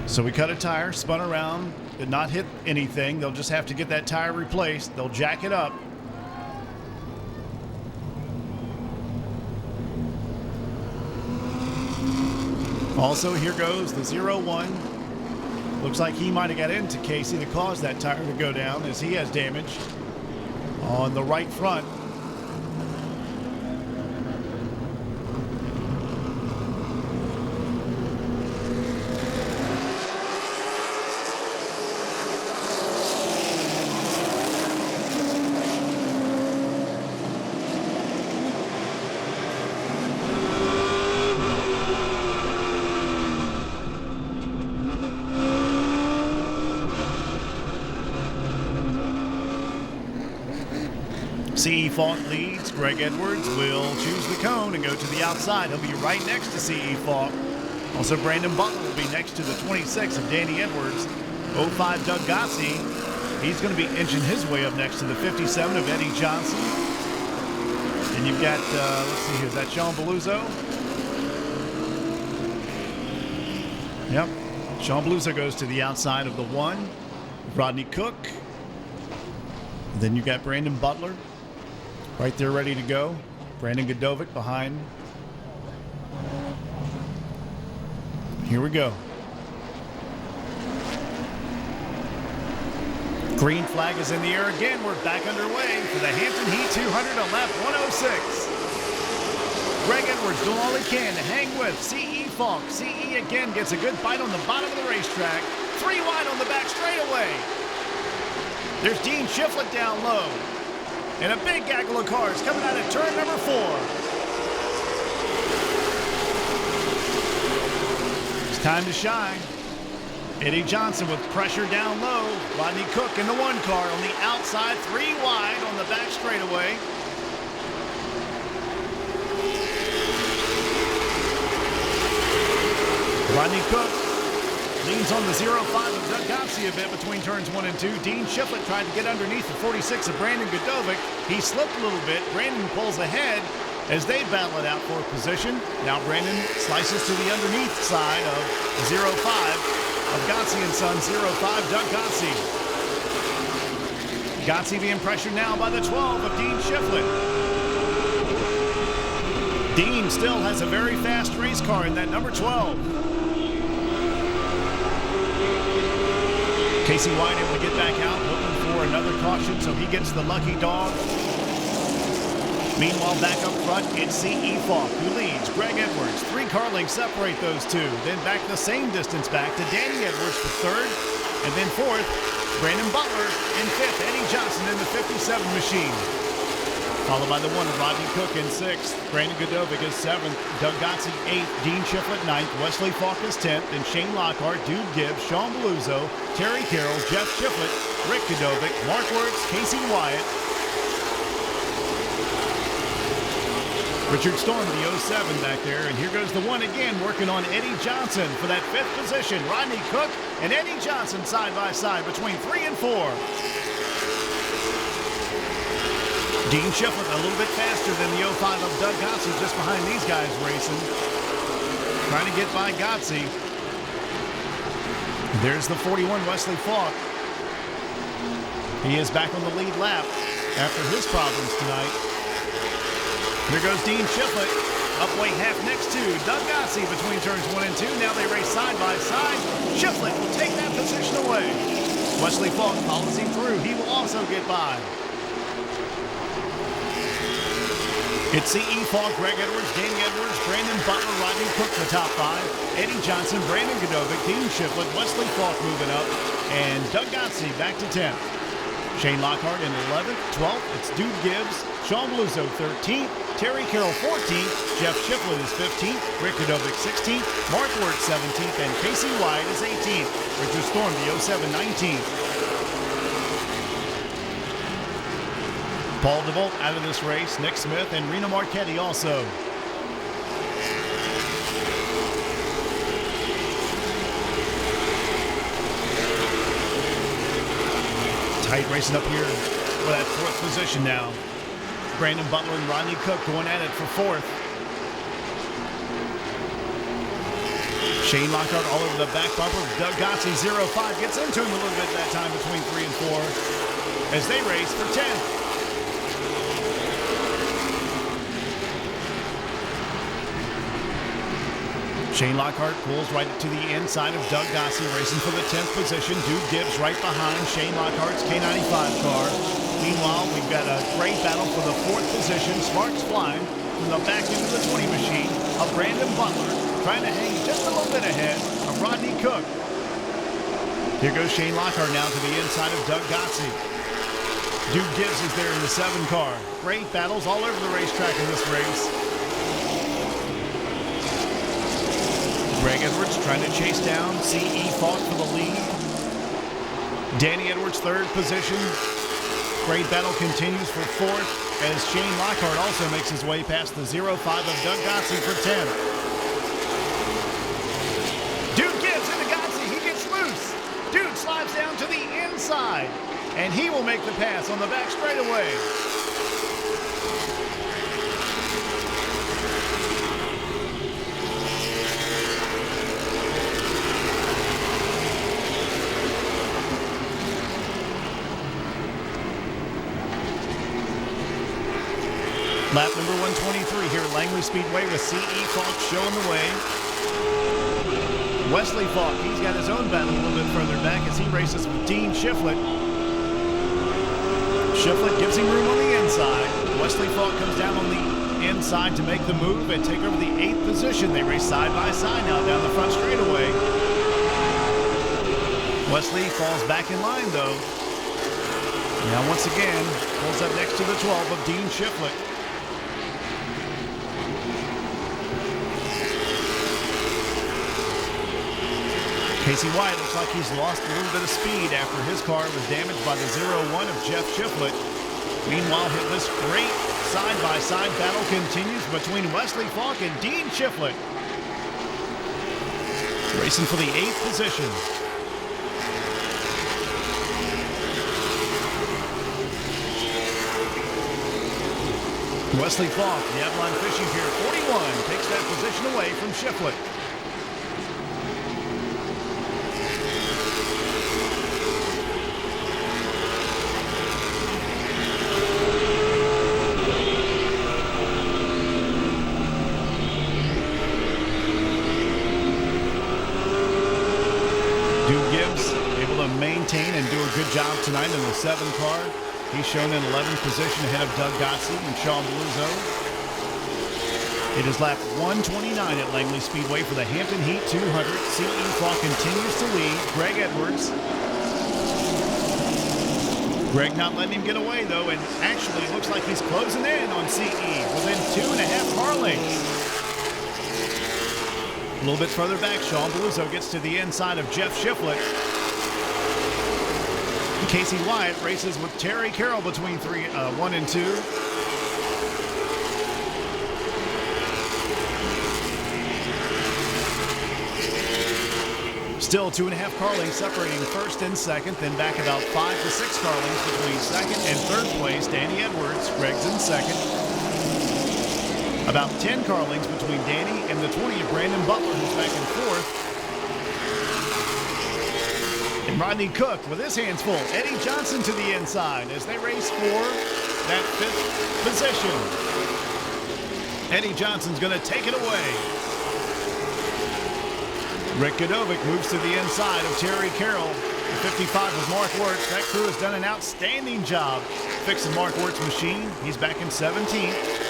S2: So we cut a tire, spun around, did not hit anything. They'll just have to get that tire replaced. They'll jack it up. Also, here goes the 0-1. Looks like he might have got into Casey to cause that tire to go down as he has damage on the right front. CE Falk leads. Greg Edwards will choose the cone and go to the outside. He'll be right next to CE Falk. Also, Brandon Butler will be next to the 26 of Danny Edwards. 05 Doug Gotze. He's going to be inching his way up next to the 57 of Eddie Johnson. And you've got, let's see here, is that Sean Beluso? Yep. Sean Beluso goes to the outside of the 1. Rodney Cook. And then you've got Brandon Butler right there ready to go. Brandon Godovic behind. Here we go. Green flag is in the air again. We're back underway for the Hampton Heat 200 on lap 106. Greg Edwards doing all he can to hang with CE Falk. CE again gets a good bite on the bottom of the racetrack. 3 wide on the back straightaway. There's Dean Shiflett down low. And a big gaggle of cars coming out of turn number 4. It's time to shine. Eddie Johnson with pressure down low. Rodney Cook in the 1 car on the outside, 3 wide on the back straightaway. Rodney Cook leans on the 05 of Doug Gotze a bit between turns 1 and 2. Dean Shiflett tried to get underneath the 46 of Brandon Godovic. He slipped a little bit. Brandon pulls ahead as they battle it out for position. Now Brandon slices to the underneath side of 05 of Gotze and Son. 05 Doug Gotze. Gotze being pressured now by the 12 of Dean Shiflett. Dean still has a very fast race car in that number 12. Casey White able to get back out, looking for another caution, so he gets the lucky dog. Meanwhile, back up front, it's CE Falk who leads. Greg Edwards, 3 car lengths separate those two. Then back the same distance back to Danny Edwards for 3rd. And then 4th, Brandon Butler. In 5th, Eddie Johnson in the 57 machine. Followed by the 1 of Rodney Cook in 6th. Brandon Godovic is 7th. Doug Gotze 8th. Dean Shiflett 9th. Wesley Falk is 10th. And Shane Lockhart, Dude Gibbs, Sean Beluso, Terry Carroll, Jeff Shiflett, Rick Godovic, Mark Wirtz, Casey Wyatt, Richard Storm, the 07 back there. And here goes the 1 again, working on Eddie Johnson for that 5th position. Rodney Cook and Eddie Johnson side by side between 3 and 4. Dean Shiflett a little bit faster than the 05 of Doug Gotze, just behind these guys racing. Trying to get by Gotze. There's the 41, Wesley Falk. He is back on the lead lap after his problems tonight. Here goes Dean Shiflett, upweight half next to Doug Gotze between turns 1 and 2. Now they race side by side. Shiflett will take that position away. Wesley Falk follows him through. He will also get by. It's CE Falk, Greg Edwards, Danny Edwards, Brandon Butler, Rodney Cook, the top 5. Eddie Johnson, Brandon Godovic, Dean Shiflett, Wesley Falk moving up, and Doug Gotze back to 10th. Shane Lockhart in 11th. 12th, it's Dude Gibbs, Sean Beluso 13th, Terry Carroll 14th, Jeff Shiflett is 15th, Rick Godovic 16th, Mark Wirtz 17th, and Casey White is 18th. Richard Storm, the 07, 19th. Paul DeVolt out of this race. Nick Smith and Reno Marchetti also. Tight racing up here for that 4th position now. Brandon Butler and Rodney Cook going at it for 4th. Shane Lockhart all over the back bumper. Doug Gotze 05 gets into him a little bit that time between 3 and 4 as they race for 10th. Shane Lockhart pulls right to the inside of Doug Gotze, racing for the 10th position. Dude Gibbs right behind Shane Lockhart's K95 car. Meanwhile, we've got a great battle for the 4th position. Sparks flying from the back end of the 20 machine of Brandon Butler, trying to hang just a little bit ahead of Rodney Cook. Here goes Shane Lockhart now to the inside of Doug Gotze. Dude Gibbs is there in the 7 car. Great battles all over the racetrack in this race. Greg Edwards trying to chase down CE Falk for the lead. Danny Edwards 3rd position. Great battle continues for 4th. as Shane Lockhart also makes his way past the 0-5 of Doug Gotsey for 10th. Dude Gibbs into Gotsey. He gets loose. Dude slides down to the inside, and he will make the pass on the back straightaway. Lap number 123 here at Langley Speedway with C.E. Falk showing the way. Wesley Falk, he's got his own battle a little bit further back as he races with Dean Shiflett. Shiflett gives him room on the inside. Wesley Falk comes down on the inside to make the move and take over the 8th position. They race side by side now down the front straightaway. Wesley falls back in line though. Now once again, pulls up next to the 12 of Dean Shiflett. Casey Wyatt looks like he's lost a little bit of speed after his car was damaged by the 0-1 of Jeff Shiflett. Meanwhile, this great side-by-side battle continues between Wesley Falk and Dean Shiflett. Racing for the 8th position. Wesley Falk, the Avalon Fishing Pier 41, takes that position away from Shiflett. Maintain and do a good job tonight in the 7 car. He's shown in 11th position ahead of Doug Gotsey and Sean Bluzo. It is lap 129 at Langley Speedway for the Hampton Heat 200. C.E. Falk continues to lead. Greg Edwards. Greg not letting him get away though, and actually looks like he's closing in on C.E. within 2.5 car lengths. A little bit further back, Sean Bluzo gets to the inside of Jeff Shiflett. Casey Wyatt races with Terry Carroll between 1 and 2. Still 2.5 car lengths separating first and second, then back about 5 to 6 car lengths between second and third place. Danny Edwards, Greg's in second. About 10 car lengths between Danny and the 20 of Brandon Butler, who's back in fourth. And Rodney Cook with his hands full. Eddie Johnson to the inside as they race for that 5th position. Eddie Johnson's going to take it away. Rick Godovic moves to the inside of Terry Carroll. The 55 of Mark Wirtz. That crew has done an outstanding job fixing Mark Wirtz's machine. He's back in 17th.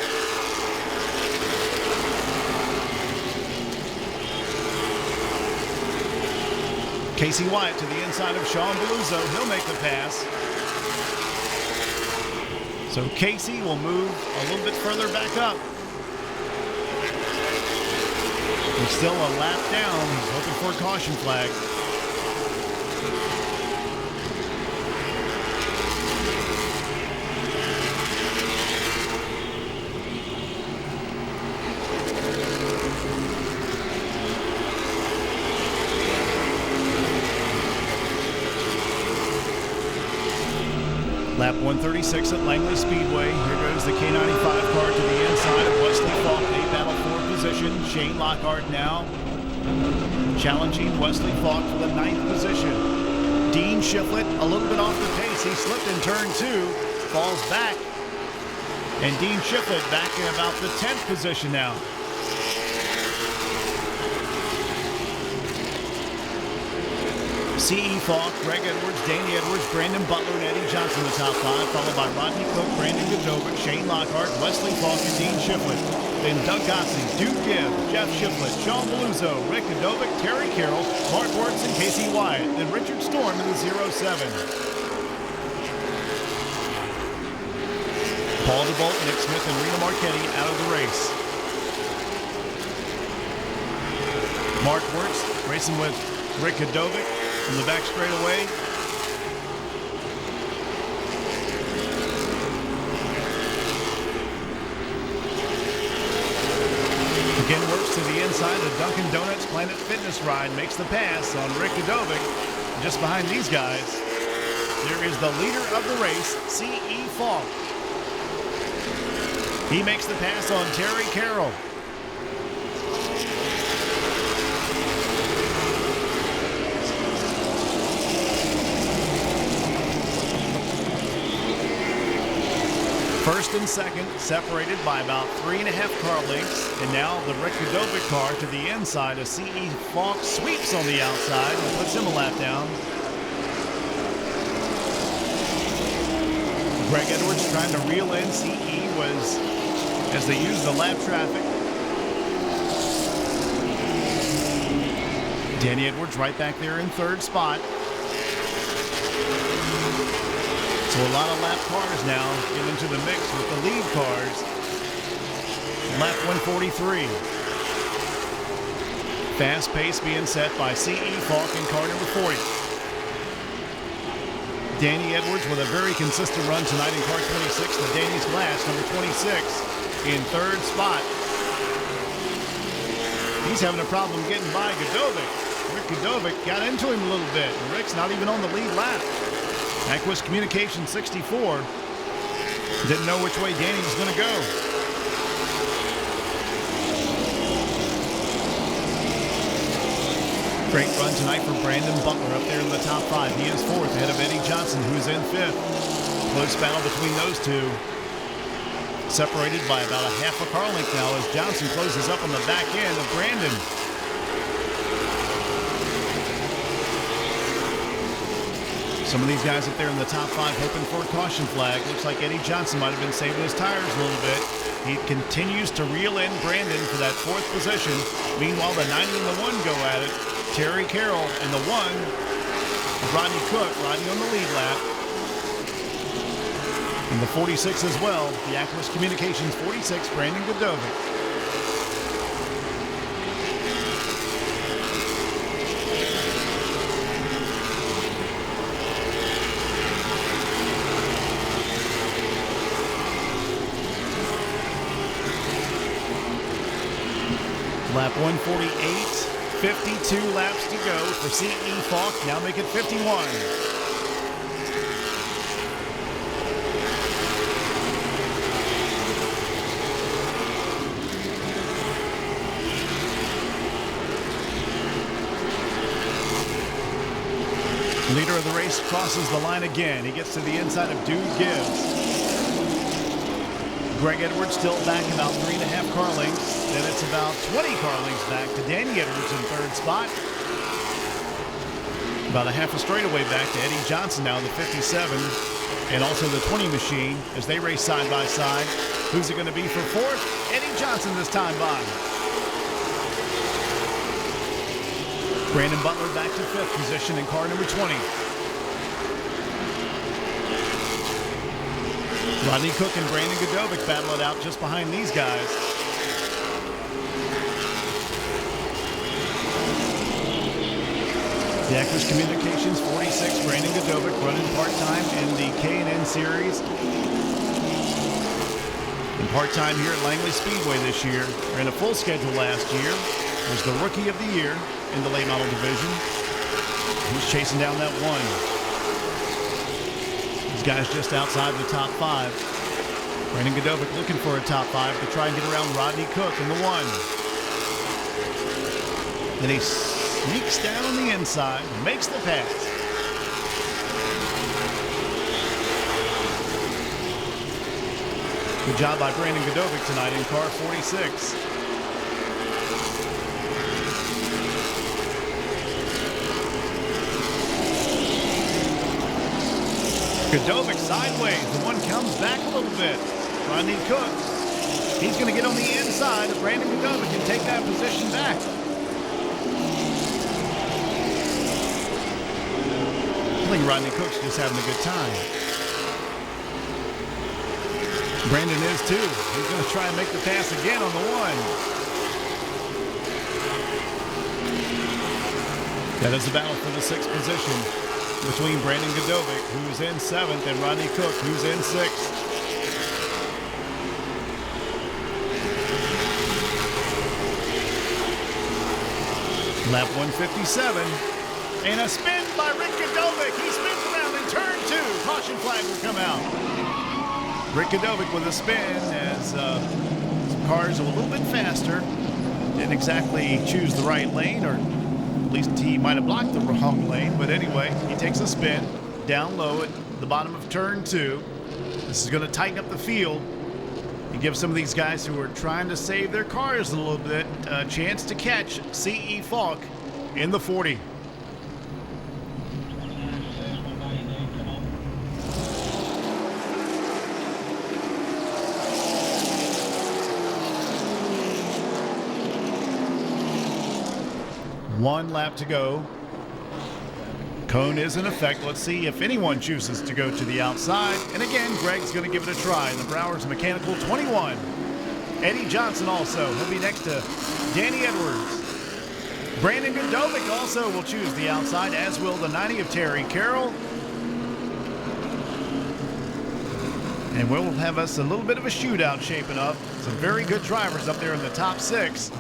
S2: Casey Wyatt to the inside of Sean Bluzo. He'll make the pass. So Casey will move a little bit further back up. He's still a lap down. He's looking for a caution flag. Lap 136 at Langley Speedway. Here goes the K95 car to the inside of Wesley Falk. They battle for position. Shane Lockhart now challenging Wesley Falk for the 9th position. Dean Shiflett a little bit off the pace. He slipped in turn 2, falls back. And Dean Shiflett back in about the 10th position now. C.E. Falk, Greg Edwards, Danny Edwards, Brandon Butler, and Eddie Johnson the top 5, followed by Rodney Cook, Brandon Godovic, Shane Lockhart, Wesley Falk, and Dean Shiflett. Then Doug Gotsey, Duke Gibbs, Jeff Shiflett, Sean Bluzo, Rick Godovic, Terry Carroll, Mark Wirtz, and Casey Wyatt. Then Richard Storm in the 0-7. Paul DeBolt, Nick Smith, and Reno Marchetti out of the race. Mark Wirtz racing with Rick Godovic from the back straightaway. Again, works to the inside of Dunkin' Donuts Planet Fitness ride. Makes the pass on Rick Godovic. Just behind these guys, there is the leader of the race, C.E. Falk. He makes the pass on Terry Carroll. First and second separated by about 3.5 car lengths. And now the Rick Godovic car to the inside of C.E. Falk sweeps on the outside and puts him a lap down. Greg Edwards trying to reel in. C.E. was, as they used the lap traffic. Danny Edwards right back there in third spot. So a lot of lap cars now get into the mix with the lead cars. Lap 143. Fast pace being set by C.E. Falk in car number 40. Danny Edwards with a very consistent run tonight in car 26. The Danny's Glass, number 26, in third spot. He's having a problem getting by Godovic. Rick Godovic got into him a little bit. And Rick's not even on the lead lap. Aquis Communication 64 didn't know which way Danny was going to go. Great run tonight for Brandon Butler up there in the top 5. He is 4th ahead of Eddie Johnson, who's in 5th. Close battle between those two. Separated by about a half a car length now as Johnson closes up on the back end of Brandon. Some of these guys up there in the top 5 hoping for a caution flag. Looks like Eddie Johnson might have been saving his tires a little bit. He continues to reel in Brandon for that 4th position. Meanwhile, the 90 and the 1 go at it. Terry Carroll and the 1, Rodney Cook, riding on the lead lap. And the 46 as well, the Aquis Communications 46, Brandon Godovic. Lap 148, 52 laps to go for C.E. Falk. Now make it 51. Leader of the race crosses the line again. He gets to the inside of Dude Gibbs. Greg Edwards still back about 3.5 car lengths. Then it's about 20 car lengths back to Danny Edwards in third spot. About a half a straightaway back to Eddie Johnson now, the 57, and also the 20 machine as they race side by side. Who's it going to be for 4th? Eddie Johnson this time by. Brandon Butler back to 5th position in car number 20. Rodney Cook and Brandon Godovic battle it out just behind these guys. The Aquis Communications 46, Brandon Godovic running part-time in the K&N Series. And part-time here at Langley Speedway this year. Ran a full schedule last year. Was the Rookie of the Year in the late model division. He's chasing down that 1. These guys just outside the top 5. Brandon Godovic looking for a top 5 to try and get around Rodney Cook in the 1. Then he sneaks down on the inside, makes the pass. Good job by Brandon Godovic tonight in car 46. Godovic sideways. The 1 comes back a little bit. Rodney Cook. He's going to get on the inside of Brandon Godovic and take that position back. I think Rodney Cook's just having a good time. Brandon is too. He's going to try and make the pass again on the 1. That is the battle for the 6th position between Brandon Godovic, who's in 7th, and Rodney Cook, who's in 6th. Lap 157. And a spin by Rick Godovic. He spins around in turn 2. Caution flag will come out. Rick Godovic with a spin as some cars are a little bit faster. Didn't exactly choose the right lane, or at least he might have blocked the wrong lane. But anyway, he takes a spin down low at the bottom of turn 2. This is going to tighten up the field and give some of these guys who are trying to save their cars a little bit a chance to catch C.E. Falk in the 40. One lap to go. Cone is in effect. Let's see if anyone chooses to go to the outside. And again, Greg's going to give it a try in the Browers Mechanical 21. Eddie Johnson also. He'll be next to Danny Edwards. Brandon Godovic also will choose the outside, as will the 90 of Terry Carroll. And we'll have us a little bit of a shootout shaping up. Some very good drivers up there in the top 6.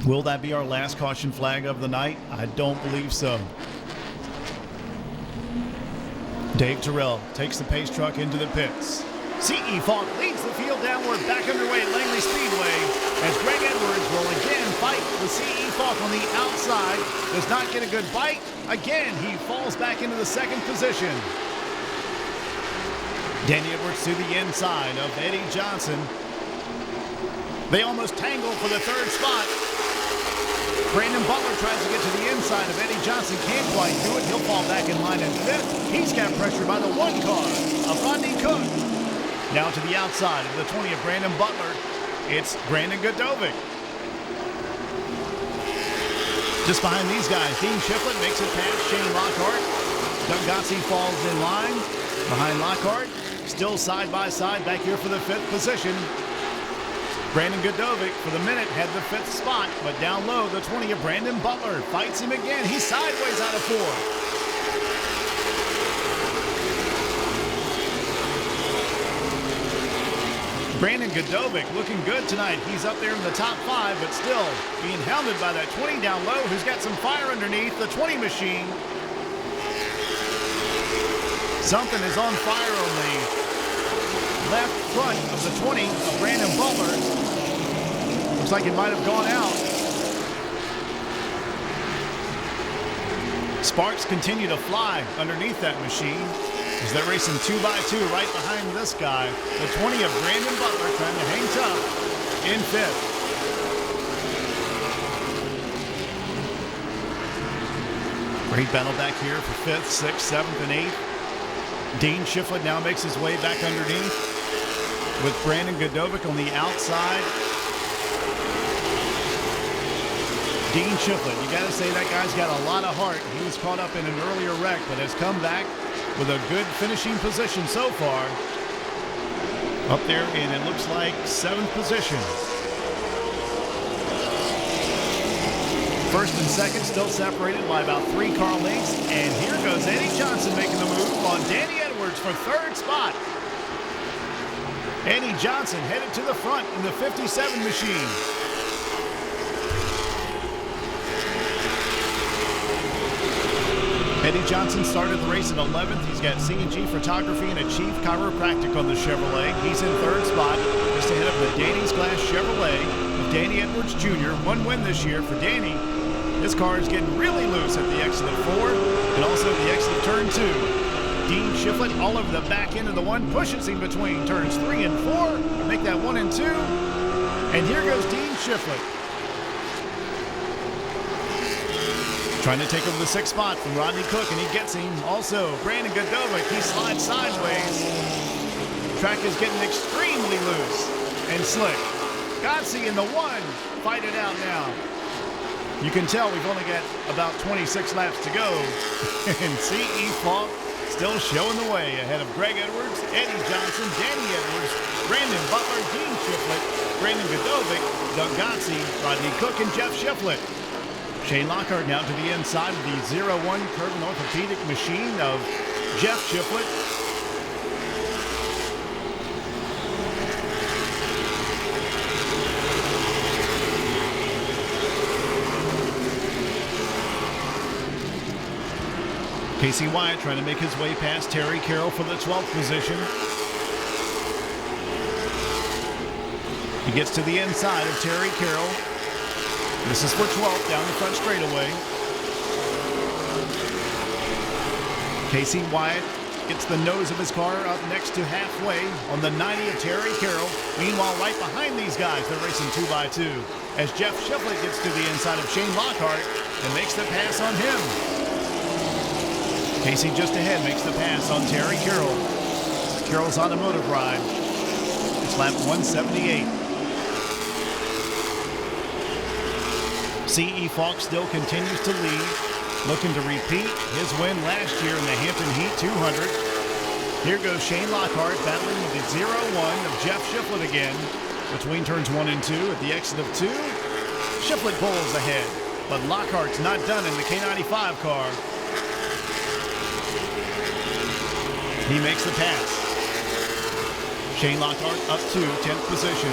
S2: Will that be our last caution flag of the night? I don't believe so. Dave Terrell takes the pace truck into the pits. C.E. Falk leads the field downward, back underway at Langley Speedway, as Greg Edwards will again fight with C.E. Falk on the outside. Does not get a good bite. Again, he falls back into the second position. Danny Edwards to the inside of Eddie Johnson. They almost tangle for the third spot. Brandon Butler tries to get to the inside of Eddie Johnson. Can't quite do it. He'll fall back in line in 5th. He's got pressure by the 1 car of Rodney Cook. Now to the outside of the 20 of Brandon Butler. It's Brandon Godovic. Just behind these guys, Dean Shiflett makes it past Shane Lockhart. Doug Gotze falls in line behind Lockhart. Still side by side back here for the 5th position. Brandon Godovic, for the minute, had the 5th spot, but down low, the 20 of Brandon Butler fights him again. He's sideways out of 4th. Brandon Godovic looking good tonight. He's up there in the top 5, but still being hounded by that 20 down low, who's got some fire underneath the 20 machine. Something is on fire on the left front of the 20 of Brandon Butler. Looks like it might have gone out. Sparks continue to fly underneath that machine as they're racing 2x2 right behind this guy. The 20 of Brandon Butler trying to hang tough in 5th. Great battle back here for 5th, 6th, 7th, and 8th. Dean Shiflett now makes his way back underneath with Brandon Godovic on the outside. Dean Shiflett, you got to say that guy's got a lot of heart. He was caught up in an earlier wreck, but has come back with a good finishing position so far. Up there in, it looks like, 7th position. 1st and 2nd still separated by about 3 car lengths. And here goes Eddie Johnson making the move on Danny Edwards for 3rd spot. Eddie Johnson headed to the front in the 57 machine. Eddie Johnson started the race at 11th. He's got C&G Photography and a Chief Chiropractic on the Chevrolet. He's in 3rd spot, just ahead of the Danny's Glass Chevrolet of Danny Edwards Jr. 1 win this year for Danny. This car is getting really loose at the exit of 4 and also the exit of turn 2. Dean Shiflett all over the back end of the 1, pushes him between turns 3 and 4. Make that 1 and 2. And here goes Dean Shiflett. Trying to take over the 6th spot from Rodney Cook, and he gets him. Also, Brandon Godovic, he slides sideways. Track is getting extremely loose and slick. Gotze in the 1, fight it out now. You can tell we've only got about 26 laps to go. And C.E. Falk still showing the way ahead of Greg Edwards, Eddie Johnson, Danny Edwards, Brandon Butler, Dean Shiflett, Brandon Godovic, Doug Gotze, Rodney Cook, and Jeff Shiflett. Shane Lockhart now to the inside of the 01 Curvin Orthopedic machine of Jeff Shiflett. Casey Wyatt trying to make his way past Terry Carroll for the 12th position. He gets to the inside of Terry Carroll. This is for 12th down the front straightaway. Casey Wyatt gets the nose of his car up next to halfway on the 90 of Terry Carroll. Meanwhile, right behind these guys, they're racing 2x2 as Jeff Shiflett gets to the inside of Shane Lockhart and makes the pass on him. Casey just ahead makes the pass on Terry Carroll. Carroll's automotive ride. It's lap 178. C.E. Falk still continues to lead, looking to repeat his win last year in the Hampton Heat 200. Here goes Shane Lockhart battling with the 0-1 of Jeff Shiflett again between turns 1 and 2 at the exit of 2. Shiflett pulls ahead, but Lockhart's not done in the K95 car. He makes the pass. Shane Lockhart up to 10th position.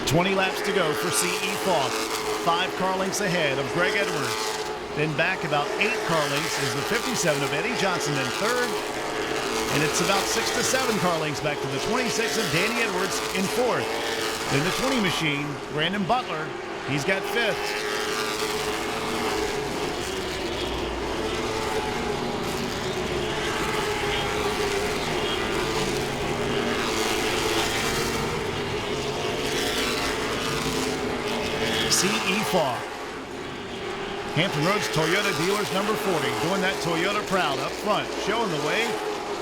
S2: 20 laps to go for C.E. Falk. 5 car lengths ahead of Greg Edwards. Then back about 8 car lengths is the 57 of Eddie Johnson in third. And it's about 6 to 7 car lengths back to the 26 of Danny Edwards in fourth. Then the 20 machine, Brandon Butler, he's got 5th. C.E. Falk. Hampton Roads Toyota dealers number 40, doing that Toyota proud up front, showing the way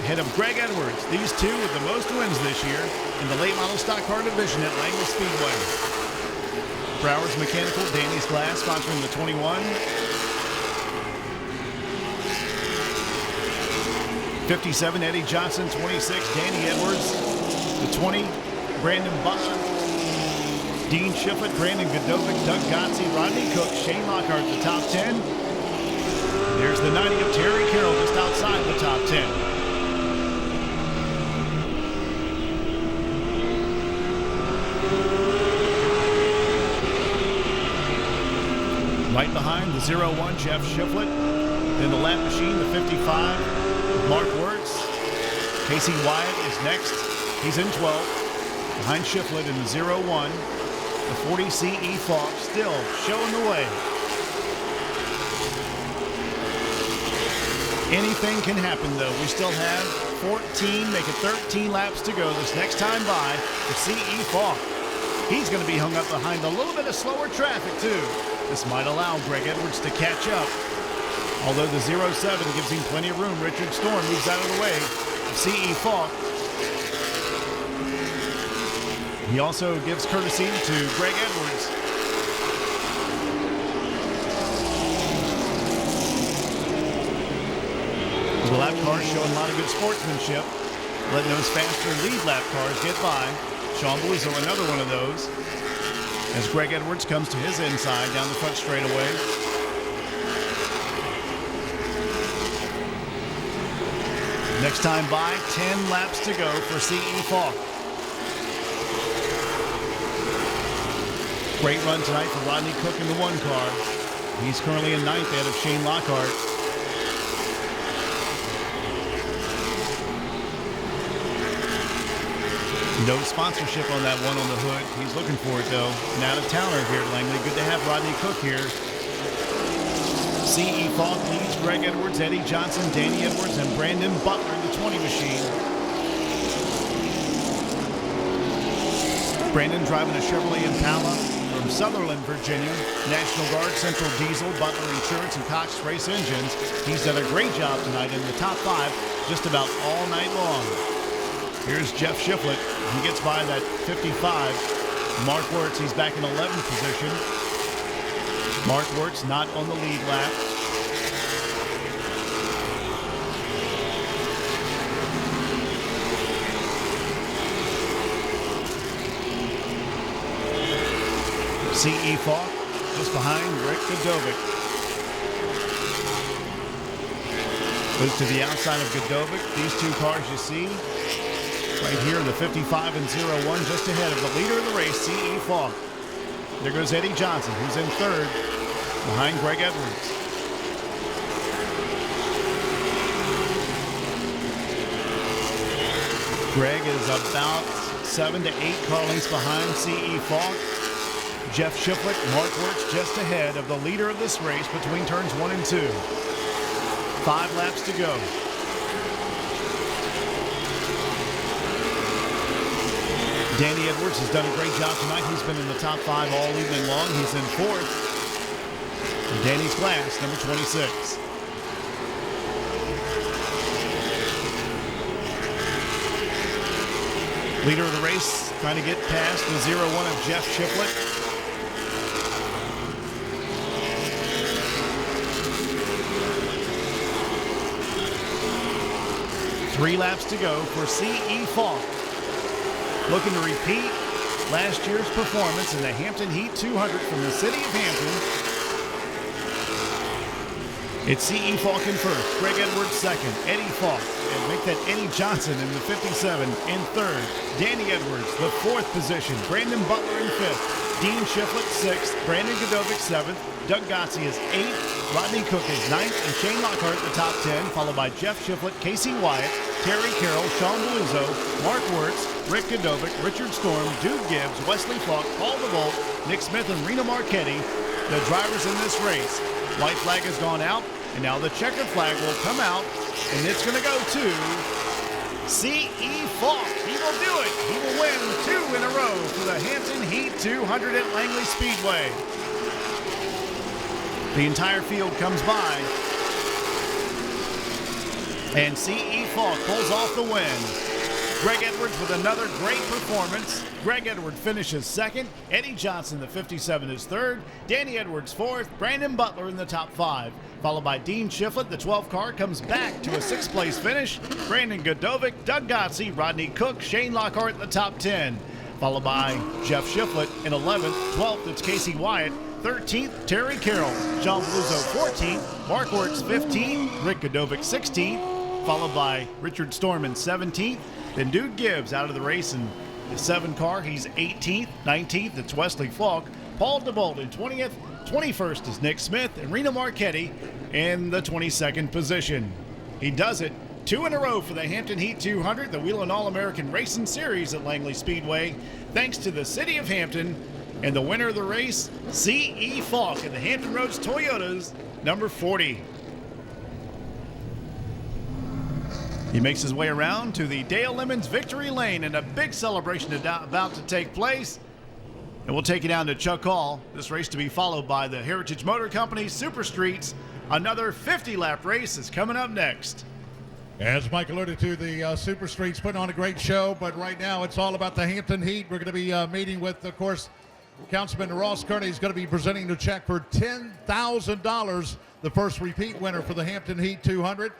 S2: ahead of Greg Edwards. These two with the most wins this year in the late model stock car division at Langley Speedway. Browers Mechanical, Danny's Glass sponsoring the 21. 57, Eddie Johnson. 26, Danny Edwards. The 20, Brandon Butler. Dean Shiflett, Brandon Godovic, Doug Gotze, Rodney Cook, Shane Lockhart, the top 10. There's the 90 of Terry Carroll just outside the top 10. Right behind the 0-1, Jeff Shiflett. Then the lap machine, the 55, Mark Wirtz. Casey Wyatt is next. He's in 12th. Behind Shiflett in the 0-1. The 40 C.E. Falk still showing the way. Anything can happen, though. We still have 14, make it 13 laps to go this next time by for C.E. Falk. He's going to be hung up behind a little bit of slower traffic, too. This might allow Greg Edwards to catch up. Although the 0-7 gives him plenty of room, Richard Storm moves out of the way of C.E. Falk. He also gives courtesy to Greg Edwards. The lap cars showing a lot of good sportsmanship, letting those faster lead lap cars get by. Sean Buizo, another one of those, as Greg Edwards comes to his inside down the front straightaway. Next time by, 10 laps to go for C.E. Falk. Great run tonight for Rodney Cook in the 1 car. He's currently in 9th ahead of Shane Lockhart. No sponsorship on that one on the hood. He's looking for it, though. An out-of-towner here at Langley. Good to have Rodney Cook here. C.E. Falk leads Greg Edwards, Eddie Johnson, Danny Edwards, and Brandon Butler in the 20 machine. Brandon driving a Chevrolet Impala from Sutherland, Virginia. National Guard, Central Diesel, Butler Insurance, and Cox Race Engines. He's done a great job tonight in the top 5 just about all night long. Here's Jeff Shiflett. He gets by that 55. Mark Wirtz, he's back in 11th position. Mark Wirtz not on the lead lap. C.E. Falk just behind Rick Godovic. Goes to the outside of Godovic. These 2 cars you see right here, the 55 and 0-1, just ahead of the leader of the race, C.E. Falk. There goes Eddie Johnson, who's in 3rd. behind Greg Edwards. Greg is about 7 to 8 car lengths behind C.E. Falk. Jeff Shiflett, Mark Wirtz just ahead of the leader of this race between turns 1 and 2. 5 laps to go. Danny Edwards has done a great job tonight. He's been in the top 5 all evening long. He's in 4th. And Danny's glass, number 26. Leader of the race trying to get past the 0-1 of Jeff Shiflett. Three laps to go for C.E. Falk. Looking to repeat last year's performance in the Hampton Heat 200 from the city of Hampton. It's C.E. Falk in first, Greg Edwards second, Eddie Falk, and make that Eddie Johnson in the 57 in third. Danny Edwards, the 4th position, Brandon Butler in 5th, Dean Shiflett 6th, Brandon Godovic 7th, Doug Gotze is 8th, Rodney Cook is 9th, and Shane Lockhart the top 10, followed by Jeff Shiflett, Casey Wyatt, Terry Carroll, Sean Beluzzo, Mark Wirtz, Rick Godovic, Richard Storm, Dude Gibbs, Wesley Falk, Paul DeVolt, Nick Smith, and Reno Marchetti, the drivers in this race. White flag has gone out, and now the checkered flag will come out, and it's going to go to C.E. Falk. He will do it. He will win 2 in a row for the Hampton Heat 200 at Langley Speedway. The entire field comes by, and C.E. Falk pulls off the win. Greg Edwards with another great performance. Greg Edwards finishes 2nd. Eddie Johnson, the 57, is 3rd. Danny Edwards 4th. Brandon Butler in the top 5. Followed by Dean Shiflett. The 12 car comes back to a 6th place finish. Brandon Godovic, Doug Gotze, Rodney Cook, Shane Lockhart in the top 10. Followed by Jeff Shiflett in 11th. 12th, it's Casey Wyatt. 13th, Terry Carroll. John Beluzzo 14th. Mark Wirtz 15th. Rick Godovic 16th. Followed by Richard Storm in 17th. Then Dude Gibbs out of the race in the 7 car. He's 18th. 19th, it's Wesley Falk. Paul DeVolt in 20th. 21st is Nick Smith. And Reno Marchetti in the 22nd position. He does it 2 in a row for the Hampton Heat 200, the Wheeling All-American Racing Series at Langley Speedway. Thanks to the city of Hampton. And the winner of the race, C.E. Falk in the Hampton Roads Toyotas, number 40. He makes his way around to the Dale Lemons Victory Lane, and a big celebration about to take place. And we'll take you down to Chuck Hall. This race to be followed by the Heritage Motor Company Super Streets. Another 50-lap race is coming up next.
S1: As Mike alluded to, the Super Streets putting on a great show, but right now it's all about the Hampton Heat. We're going to be meeting with, of course, Councilman Ross Kearney is going to be presenting the check for $10,000, the first repeat winner for the Hampton Heat 200.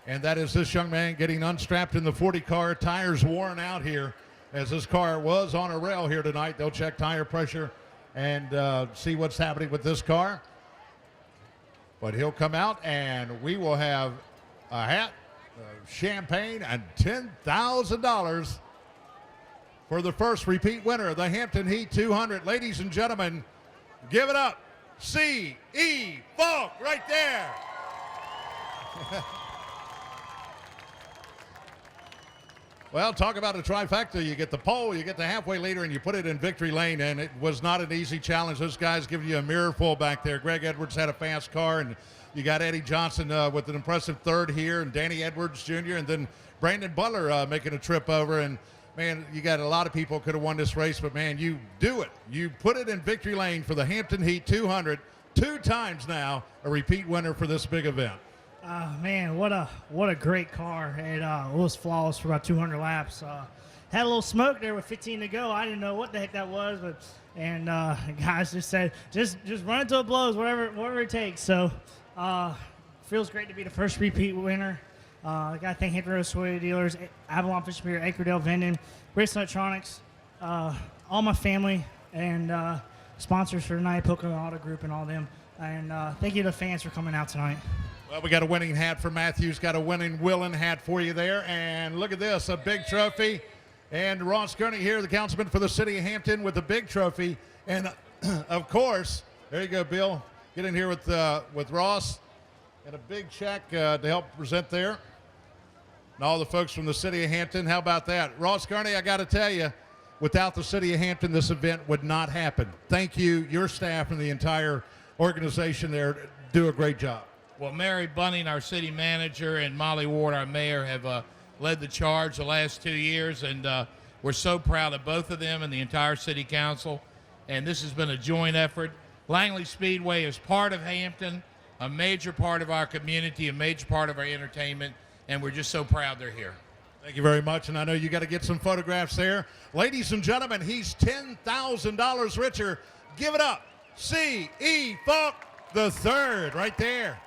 S1: And that is this young man getting unstrapped in the 40 car. Tires worn out here as this car was on a rail here tonight. They'll check tire pressure and see what's happening with this car. But he'll come out and we will have a hat, champagne, and $10,000 for the first repeat winner of the Hampton Heat 200. Ladies and gentlemen, give it up. C.E. Falk right there. Well, talk about a trifecta. You get the pole, you get the halfway leader, and you put it in victory lane, and it was not an easy challenge. This guy's giving you a mirror full back there. Greg Edwards had a fast car, and you got Eddie Johnson with an impressive 3rd here, and Danny Edwards Jr., and then Brandon Butler making a trip over. And, man, you got a lot of people could have won this race, but, man, you do it. You put it in victory lane for the Hampton Heat 200, 2 times now, a repeat winner for this big event.
S4: Man, what a great car. It was flawless for about 200 laps. Had a little smoke there with 15 to go. I didn't know what the heck that was, but guys just said just run until it blows, whatever it takes. So feels great to be the first repeat winner. I got to thank Hampton Roads Toyota Dealers, Avalon Fish Beer, Acredale Vending, Bristol Electronics, all my family, and sponsors for tonight, Pocono Auto Group and all them. And thank you to the fans for coming out tonight.
S1: Well, we got a winning hat for Matthews, got a winning Willen hat for you there. And look at this, a big trophy. And Ross Kearney here, the councilman for the city of Hampton, with a big trophy. And, of course, there you go, Bill. get in here with Ross and a big check to help present there. And all the folks from the city of Hampton. How about that? Ross Carney, I got to tell you, without the city of Hampton, this event would not happen. Thank you, your staff, and the entire organization there do a great job.
S7: Well, Mary Bunning, our city manager, and Molly Ward, our mayor, have led the charge the last 2 years, and we're so proud of both of them and the entire city council. And this has been a joint effort. Langley Speedway is part of Hampton, a major part of our community, a major part of our entertainment, and we're just so proud they're here.
S1: Thank you very much, and I know you got to get some photographs there. Ladies and gentlemen, he's $10,000 richer. Give it up. C.E. Falk the third right there.